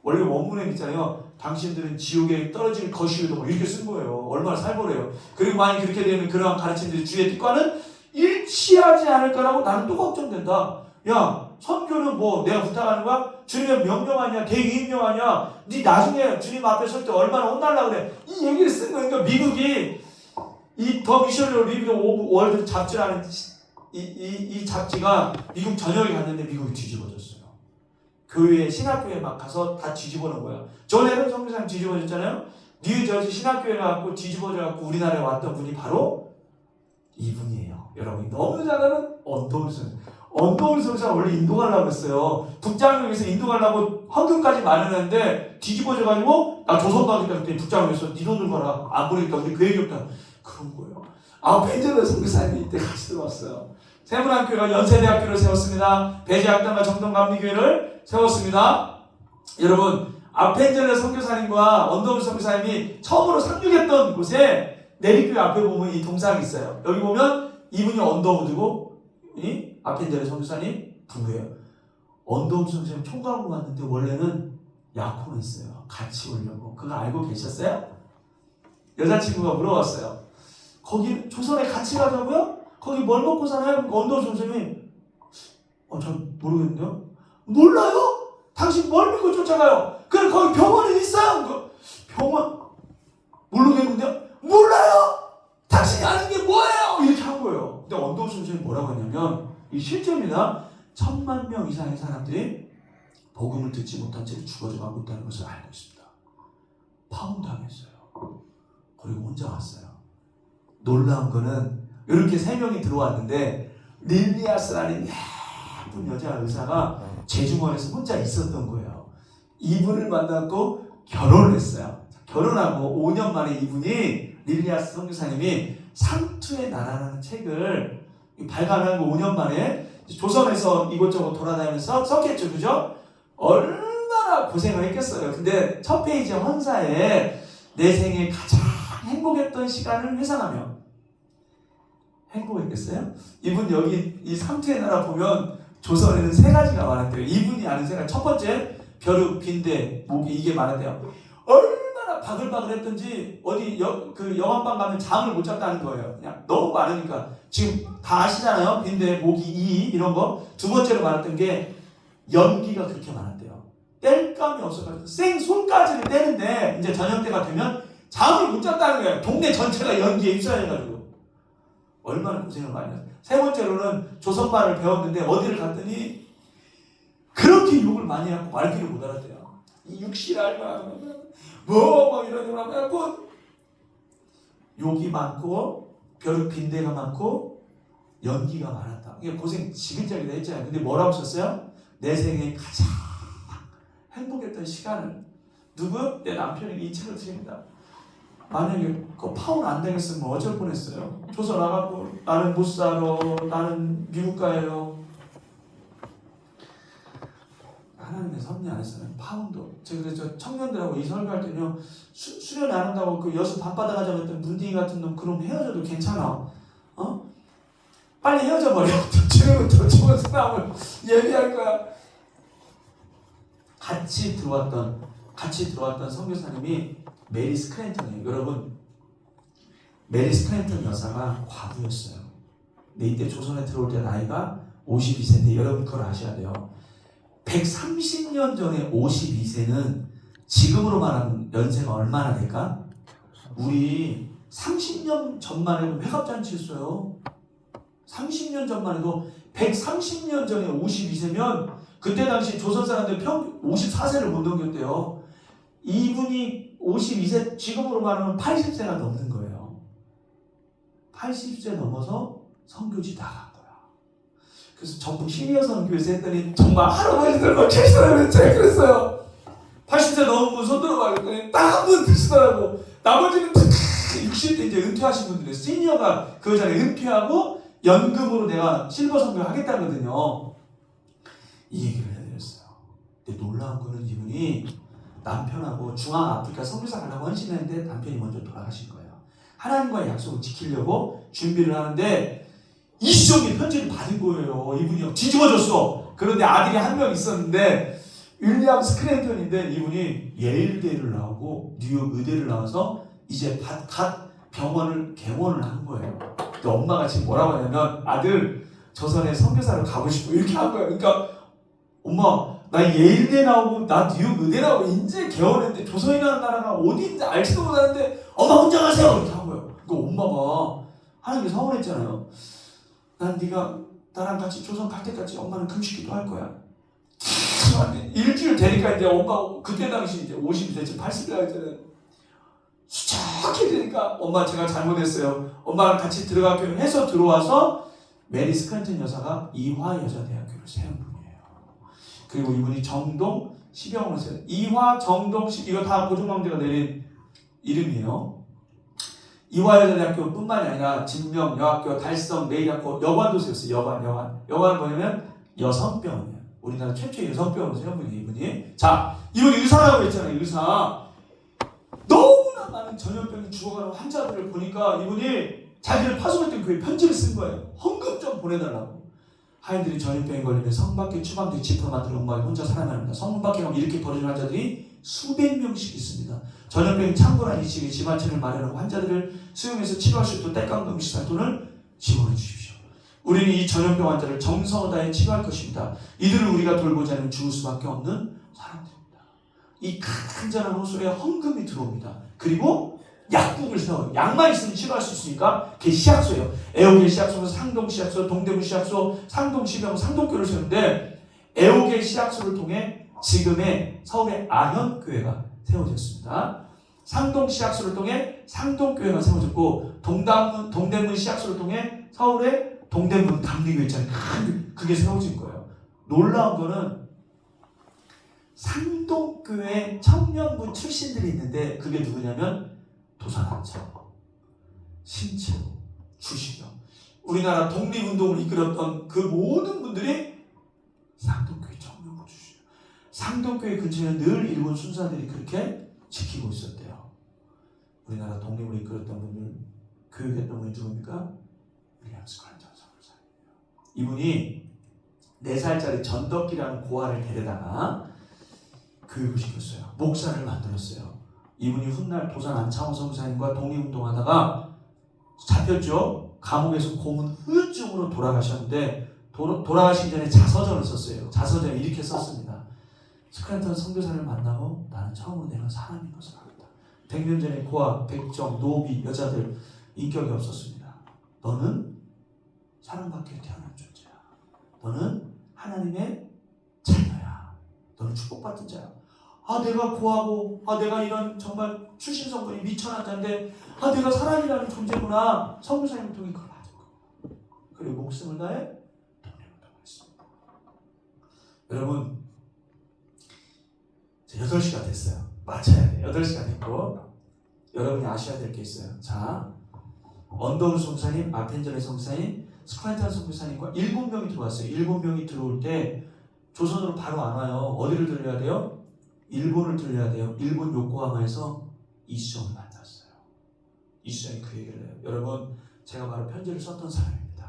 Speaker 2: 원래 원문에 있잖아요. 당신들은 지옥에 떨어질 것이오도 뭐 이렇게 쓴 거예요. 얼마나 살벌해요. 그리고 만약 그렇게 되면 그러한 가르침들이 주의 뜻과는 일치하지 않을 거라고 나는 또 걱정된다. 야, 선교는 뭐 내가 부탁하는 거야? 주님의 명령 아니야? 대기임령 아니야? 네 나중에 주님 앞에 설 때 얼마나 혼날라 그래? 이 얘기를 쓴 거예요. 그러니까 미국이 이 더 미셔널 리뷰 오브 월드 잡지라는 이 잡지가 미국 전역에 갔는데 미국이 뒤집어졌어요. 교회 신학교에 막 가서 다 뒤집어놓은 거야. 존 에런 선교사님 뒤집어졌잖아요. 뉴저지 신학교에 가고 뒤집어져갖고 우리나라에 왔던 분이 바로 이분이에요. 여러분이 너무 잘 아는 언더울 선교사. 언더울 선교사가 원래 인도 가려고 했어요. 북장로에서 인도 가려고 헌금까지 마련했는데 뒤집어져가지고 나 조선 가겠다 그랬더니 북장로에서 네 돈을 가라. 안 보내니까 우리 계획이 없다. 그런 거예요. 벤저너 선교사님이 이때 같이 들어왔어요. 세문안교회가 연세대학교를 세웠습니다. 배제학당과 정동감리교회를 세웠습니다. 여러분, 아펜젤러 선교사님과 언더울 선교사님이 처음으로 상륙했던 곳에 내리교회 앞에 보면 이 동상이 있어요. 여기 보면 이분이 언더우드고 이 아펜젤러 선교사님 부부예요. 언더우드 선교사님 총각으로 왔는데 원래는 약혼했어요. 같이 오려고. 그거 알고 계셨어요? 여자친구가 물어봤어요. 거기 조선에 같이 가자고요? 거기 뭘 먹고 사나요? 언더우드 선생님이 전 모르겠는데요. 몰라요? 당신 뭘 믿고 쫓아가요? 그래 거기 병원에 있어요. 병원 모르겠는데요. 몰라요? 당신이 아는 게 뭐예요? 이렇게 한 거예요. 근데 언더우드 선생님이 뭐라고 했냐면 이 실제입니다. 1000만 명 이상의 사람들이 복음을 듣지 못한 채 죽어져가고 있다는 것을 알고 있습니다. 파혼당했어요. 그리고 혼자 왔어요. 놀라운 거는 이렇게 3명이 들어왔는데 릴리아스라는 예쁜 여자 의사가 제주머니에서 혼자 있었던 거예요. 이분을 만났고 결혼을 했어요. 결혼하고 5년 만에 이분이 릴리아스 선교사님이 상투의 나라라는 책을 발간하고 5년 만에 조선에서 이곳저곳 돌아다니면서 썼겠죠. 그죠? 얼마나 고생을 했겠어요. 근데 첫 페이지 헌사에 내 생에 가장 행복했던 시간을 회상하며 행복했겠어요? 이분 여기 이 상투의 나라 보면 조선에는 3가지가 많았대요. 이분이 아는 생각. 첫 번째, 벼룩, 빈대, 모기 이게 많았대요. 얼마나 바글바글했던지 어디 그 영화방 가면 잠을 못 잤다는 거예요. 그냥 너무 많으니까. 지금 다 아시잖아요. 빈대, 모기, 이 이런 거. 두 번째로 많았던 게 연기가 그렇게 많았대요. 뗄감이 없어가지고 생손까지를 떼는데 이제 저녁 때가 되면 잠을 못 잤다는 거야. 동네 전체가 연기에 휩싸여가지고. 얼마나 고생을 많이 했어요. 세 번째로는 조선말을 배웠는데 어디를 갔더니 그렇게 욕을 많이 하고 말귀를 못 알았대요. 이 육실알마 뭐 이런 거 하고 욕이 많고 빈대가 많고 연기가 많았다. 이게 고생 지글지글다 했잖아요. 근데 뭐라고 썼어요? 내 생에 가장 행복했던 시간을 누구? 내 남편에게 이 책을 드립니다. 만약에 그 파혼 안 되겠으면 어쩔 뻔했어요. 조선 나가고 나는 못 살아, 나는 미국 가요. 하나님의 섭리 안에서는 파혼도. 제가 저 청년들하고 이 설교할 때는요, 수련 안 한다고 그 여수 밤바다 가자고 했던 문딩이 같은 놈 그럼 헤어져도 괜찮아. 어? 빨리 헤어져 버려. 지금은 더 좋은 사람을 예비할 거야. 같이 들어왔던 선교사님이 메리 스크랜턴이에요. 여러분, 메리 스크랜턴 여사가 과부였어요. 근데 이때 조선에 들어올 때 나이가 52세인데 여러분 그걸 아셔야 돼요. 130년 전에 52세는 지금으로 말하면 연세가 얼마나 될까? 우리 30년 전만 해도 회갑잔치 했어요. 30년 전만 해도 130년 전에 52세면 그때 당시 조선 사람들 54세를 못 넘겼대요. 이분이 52세, 지금으로 말하면 80세가 넘는 거예요. 80세 넘어서 선교지 나간 거야. 그래서 전부 시니어 선교에서 했더니 정말 할아버지들만 계시더라고요. 제가 그랬어요. 80세 넘은 손 들어봐 그랬더니 딱 한 분 드시더라고. 나머지는 60대 이제 은퇴하신 분들이에요. 시니어가 그 전에 은퇴하고 연금으로 내가 실버 선교 하겠다거든요. 이 얘기를 해드렸어요. 근데 놀라운 거는 이분이 남편하고 중앙아프리카 선교사 가려고 헌신했는데 남편이 먼저 돌아가신 거예요. 하나님과의 약속을 지키려고 준비를 하는데 이시종이 편지를 받은 거예요. 이분이 뒤집어졌어. 그런데 아들이 한 명 있었는데 윌리엄 스크랜턴인데 이분이 예일대를 나오고 뉴욕 의대를 나와서 이제 갓 병원을 개원을 한 거예요. 근데 엄마가 지금 뭐라고 하냐면 아들 조선에 선교사로 가고 싶고 이렇게 한 거예요. 그러니까 엄마 나 예일대 나오고 나 뉴욕 의대 나오고 인제 개원했는데 조선이라는 나라가 어디인지 알지도 못하는데 엄마 혼자 가세요 이렇게 한 거예요. 그 엄마가 하나님께 서운했잖아요. 난 네가 나랑 같이 조선 갈 때까지 엄마는 금식기도 할 거야. 일주일 되니까 이제 엄마 그때 당시 이제 50대 지금 80대 했잖아요. 수척해 되니까 엄마 제가 잘못했어요. 엄마랑 같이 들어갈게요 해서 들어와서 메리 스크랜턴 여사가 이화여자대학교를 세운 분이에요. 그리고 이분이 정동 시병원을 세워요. 이화 정동 이거 다 고종황제가 내린 이름이에요. 이화여자대학교 뿐만이 아니라 진명, 여학교, 달성, 메이학교, 여관도 세웠어요. 여관은 뭐냐면 여성병원이에요. 우리나라 최초의 여성병원을 세운 분이 이분이. 자, 이분이 의사라고 했잖아요. 의사. 너무나 많은 전염병이 죽어가는 환자들을 보니까 이분이 자기를 파송했던 교회에 편지를 쓴 거예요. 헌금 좀 보내달라고. 하인들이 전염병에 걸리면 성밖에 추방돼 지퍼 만들어 옥막에 혼자 살아납니다. 성문 밖에 가면 이렇게 버리는 환자들이 수백 명씩 있습니다. 전염병이 창궐한 이 시기에 집안체를 마련하고 환자들을 수용해서 치료할 수 있도록 떼깡 시설 돈을 지원해 주십시오. 우리는 이 전염병 환자를 정성을 다해 치료할 것입니다. 이들을 우리가 돌보지 않으면 죽을 수밖에 없는 사람들입니다. 이 간절한 호소에 헌금이 들어옵니다. 그리고 약국을 세워요. 약만 있으면 치료할 수 있으니까 그게 시약소예요. 애호길 시약소는 상동 시약소, 동대문 시약소, 상동 시병, 상동교를 세우는데 애호길 시약소를 통해 지금의 서울의 아현교회가 세워졌습니다. 상동 시약소를 통해 상동교회가 세워졌고 동대문 시약소를 통해 서울의 동대문 감리교회 있잖아요. 그게 세워진 거예요. 놀라운 거는 상동교회 청년부 출신들이 있는데 그게 누구냐면 도산한참, 신채, 주시경, 우리나라 독립운동을 이끌었던 그 모든 분들이 상동교회 청년부 출신이에요. 상동교회 근처에 늘 일본 순사들이 그렇게 지키고 있었대요. 우리나라 독립을 이끌었던 분들, 교육했던 분이 누굽니까? 윌리엄 스크랜턴 선교사예요. 이분이 4살짜리 전덕기라는 고아를 데려다가 교육을 시켰어요. 목사를 만들었어요. 이분이 훗날 도산 안창호 선교사님과 독립운동하다가 잡혔죠. 감옥에서 고문 후유증으로 돌아가셨는데 돌아가시기 전에 자서전을 썼어요. 자서전에 이렇게 썼습니다. 스크랜턴 선교사를 만나고 나는 처음으로 내가 사람인 것을 알았다. 100년 전에 고아, 백정, 노비, 여자들 인격이 없었습니다. 너는 사랑받기에 태어난 존재야. 너는 하나님의 자녀야. 너는 축복받은 자야. 내가 고하고 내가 이런 정말 출신 성분이 미천하자인데 내가 사람이라는 존재구나. 선교사님을 통해 그걸 받은 거. 그리고 목숨을 다해 동력을 통했습니다. 여러분, 이제 8시가 됐어요. 맞춰야 돼요. 8시가 됐고 여러분이 아셔야 될 게 있어요. 자, 언더우 성사님, 아펜젤의 성사님, 스크라이탄 선교사님과 7명이 들어왔어요. 7명이 들어올 때 조선으로 바로 안 와요. 어디를 들려야 돼요? 일본을 들려야 돼요. 일본 요코하마에서 이수정을 만났어요. 이수정이 그 얘기를 해요. 여러분, 제가 바로 편지를 썼던 사람입니다.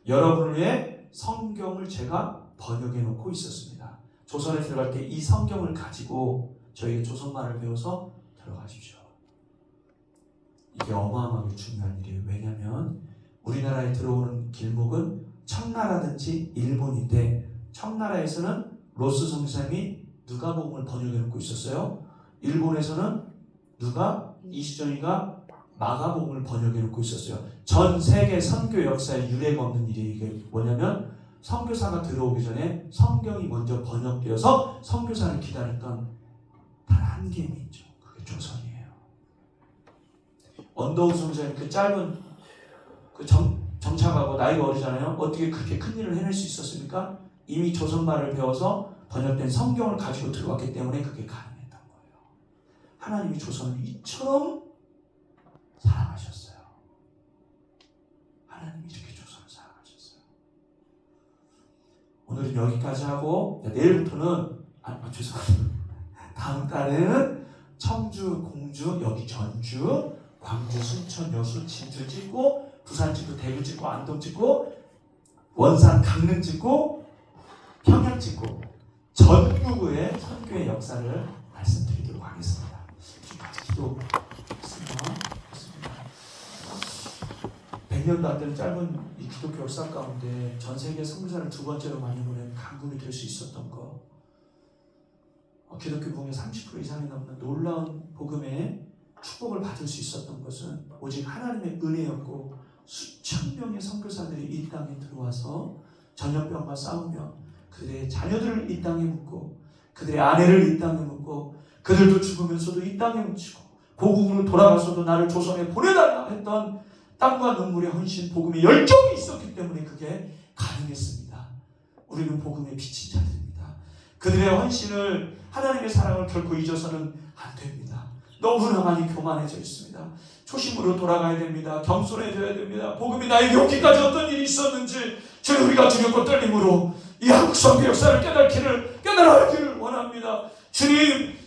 Speaker 2: 여러분을 위해 성경을 제가 번역해 놓고 있었습니다. 조선에 들어갈 때 이 성경을 가지고 저희가 조선말을 배워서 들어가십시오. 이게 어마어마하게 중요한 일이에요. 왜냐하면 우리나라에 들어오는 길목은 청나라든지 일본인데 청나라에서는 로스 성사님이 누가복음을 번역해 놓고 있었어요. 일본에서는 이수정이가 마가복음을 번역해 놓고 있었어요. 전 세계 선교 역사에 유례가 없는 일이 이게 뭐냐면 선교사가 들어오기 전에 성경이 먼저 번역되어서 선교사를 기다렸던 단 한 개인이 있죠. 그게 조선이에요. 언더우 선생님 그 짧은 그 정착하고 나이가 어리잖아요. 어떻게 그렇게 큰 일을 해낼 수 있었습니까? 이미 조선말을 배워서 번역된 성경을 가지고 들어왔기 때문에 그게 가능했던 거예요. 하나님이 조선을 이처럼 사랑하셨어요. 하나님이 이렇게 조선을 사랑하셨어요. 오늘은 여기까지 하고 내일부터는 죄송합니다. 다음 달에는 청주, 공주, 여기 전주, 광주, 순천, 여수, 진주 찍고 부산 찍고 대구 찍고 안동 찍고 원산, 강릉 찍고 평양 찍고 전국의 선교의 역사를 말씀드리도록 하겠습니다. 지금까지 기도했습니다. 100년도 안 되는 짧은 이 기독교 역사 가운데 전 세계 선교사를 2번째로 많이 보낸 강국이 될 수 있었던 거, 기독교 부흥의 30% 이상이 넘는 놀라운 복음의 축복을 받을 수 있었던 것은 오직 하나님의 은혜였고 수천 명의 선교사들이 이 땅에 들어와서 전염병과 싸우며 그들의 자녀들을 이 땅에 묻고 그들의 아내를 이 땅에 묻고 그들도 죽으면서도 이 땅에 묻히고 고국으로 돌아가서도 나를 조선에 보내달라 했던 땀과 눈물의 헌신, 복음의 열정이 있었기 때문에 그게 가능했습니다. 우리는 복음의 빛인 자들입니다. 그들의 헌신을, 하나님의 사랑을 결코 잊어서는 안 됩니다. 너무나 많이 교만해져 있습니다. 초심으로 돌아가야 됩니다. 겸손해져야 됩니다. 복음이 나에게 오기까지 어떤 일이 있었는지 주님, 우리가 두렵고 떨림으로 이 한국 선교 역사를 깨달아기를 원합니다. 주님,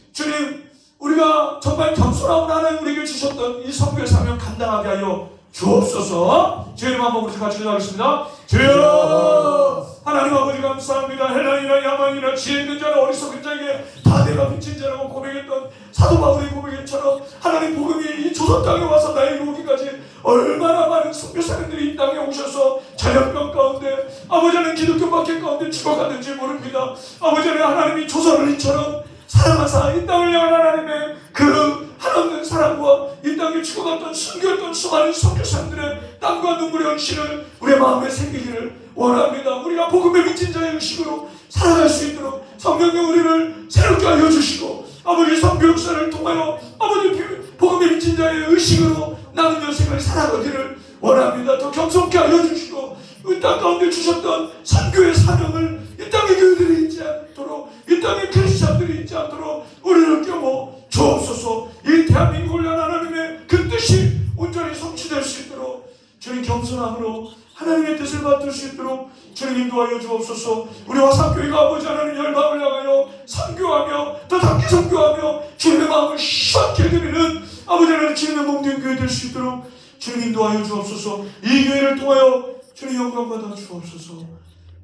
Speaker 2: 우리가 정말 겸손하고 하나님 우리에게 주셨던 이 선교의 사명 감당하게 하여 주옵소서. 주님 한번 우리 같이 기도하겠습니다. 주여, 하나님 아버지 감사합니다. 헬라이나 야만이나 지혜 있는 자나 어리석은 자에게 다 내가 미친 자라고 고백했던 사도 바울의 고백처럼 하나님 복음이 이 조선 땅에 와서 나에게 오기까지 얼마나 많은 선교사님들이 이 땅에 오셔서 전염병 가운데, 아버지는 기독교 박해 가운데 죽어갔는지 모릅니다. 아버지는 하나님이 조선을 이처럼 사랑하사 이 땅을 향한 하나님의 그 한없는 사랑과 이 땅에 죽어갔던 숨겼던 수많은 선교사님들의 땀과 눈물의 헌신을 우리의 마음에 생기기를 원합니다. 우리가 복음의 미친 자의 의식으로 살아갈 수 있도록 성령님 우리를 새롭게 알려주시고, 아버지 선교 역사를 통하여 아버지 복음의 미친 자의 의식으로 남은 여생을 살아가기를 원합니다. 더 겸손케 알려주시고 이 땅 가운데 주셨던 선교의 사명을 이 땅의 교회들이 잊지 않도록, 이 땅의 크리스찬들이 잊지 않도록 우리를 껴모 주옵소서. 이 대한민국을 위한 하나님의 그 뜻이 온전히 성취될 수 있도록 주님 겸손함으로 하나님의 뜻을 받을 수 있도록 주님 인도하여 주옵소서. 우리 화상교회가 아버지 하나님 열방을 향하여 선교하며 더 닿게 선교하며 주님의 마음을 시원케 드리는 아버지 하나님 주님의 몸된 교회 될 수 있도록 주님 인도하여 주옵소서. 이 교회를 통하여 주님 영광 받아 주옵소서.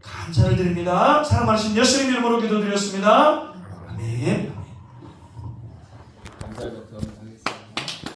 Speaker 2: 감사를 드립니다. 사랑하신 예수님 이름으로 기도드렸습니다. 아멘.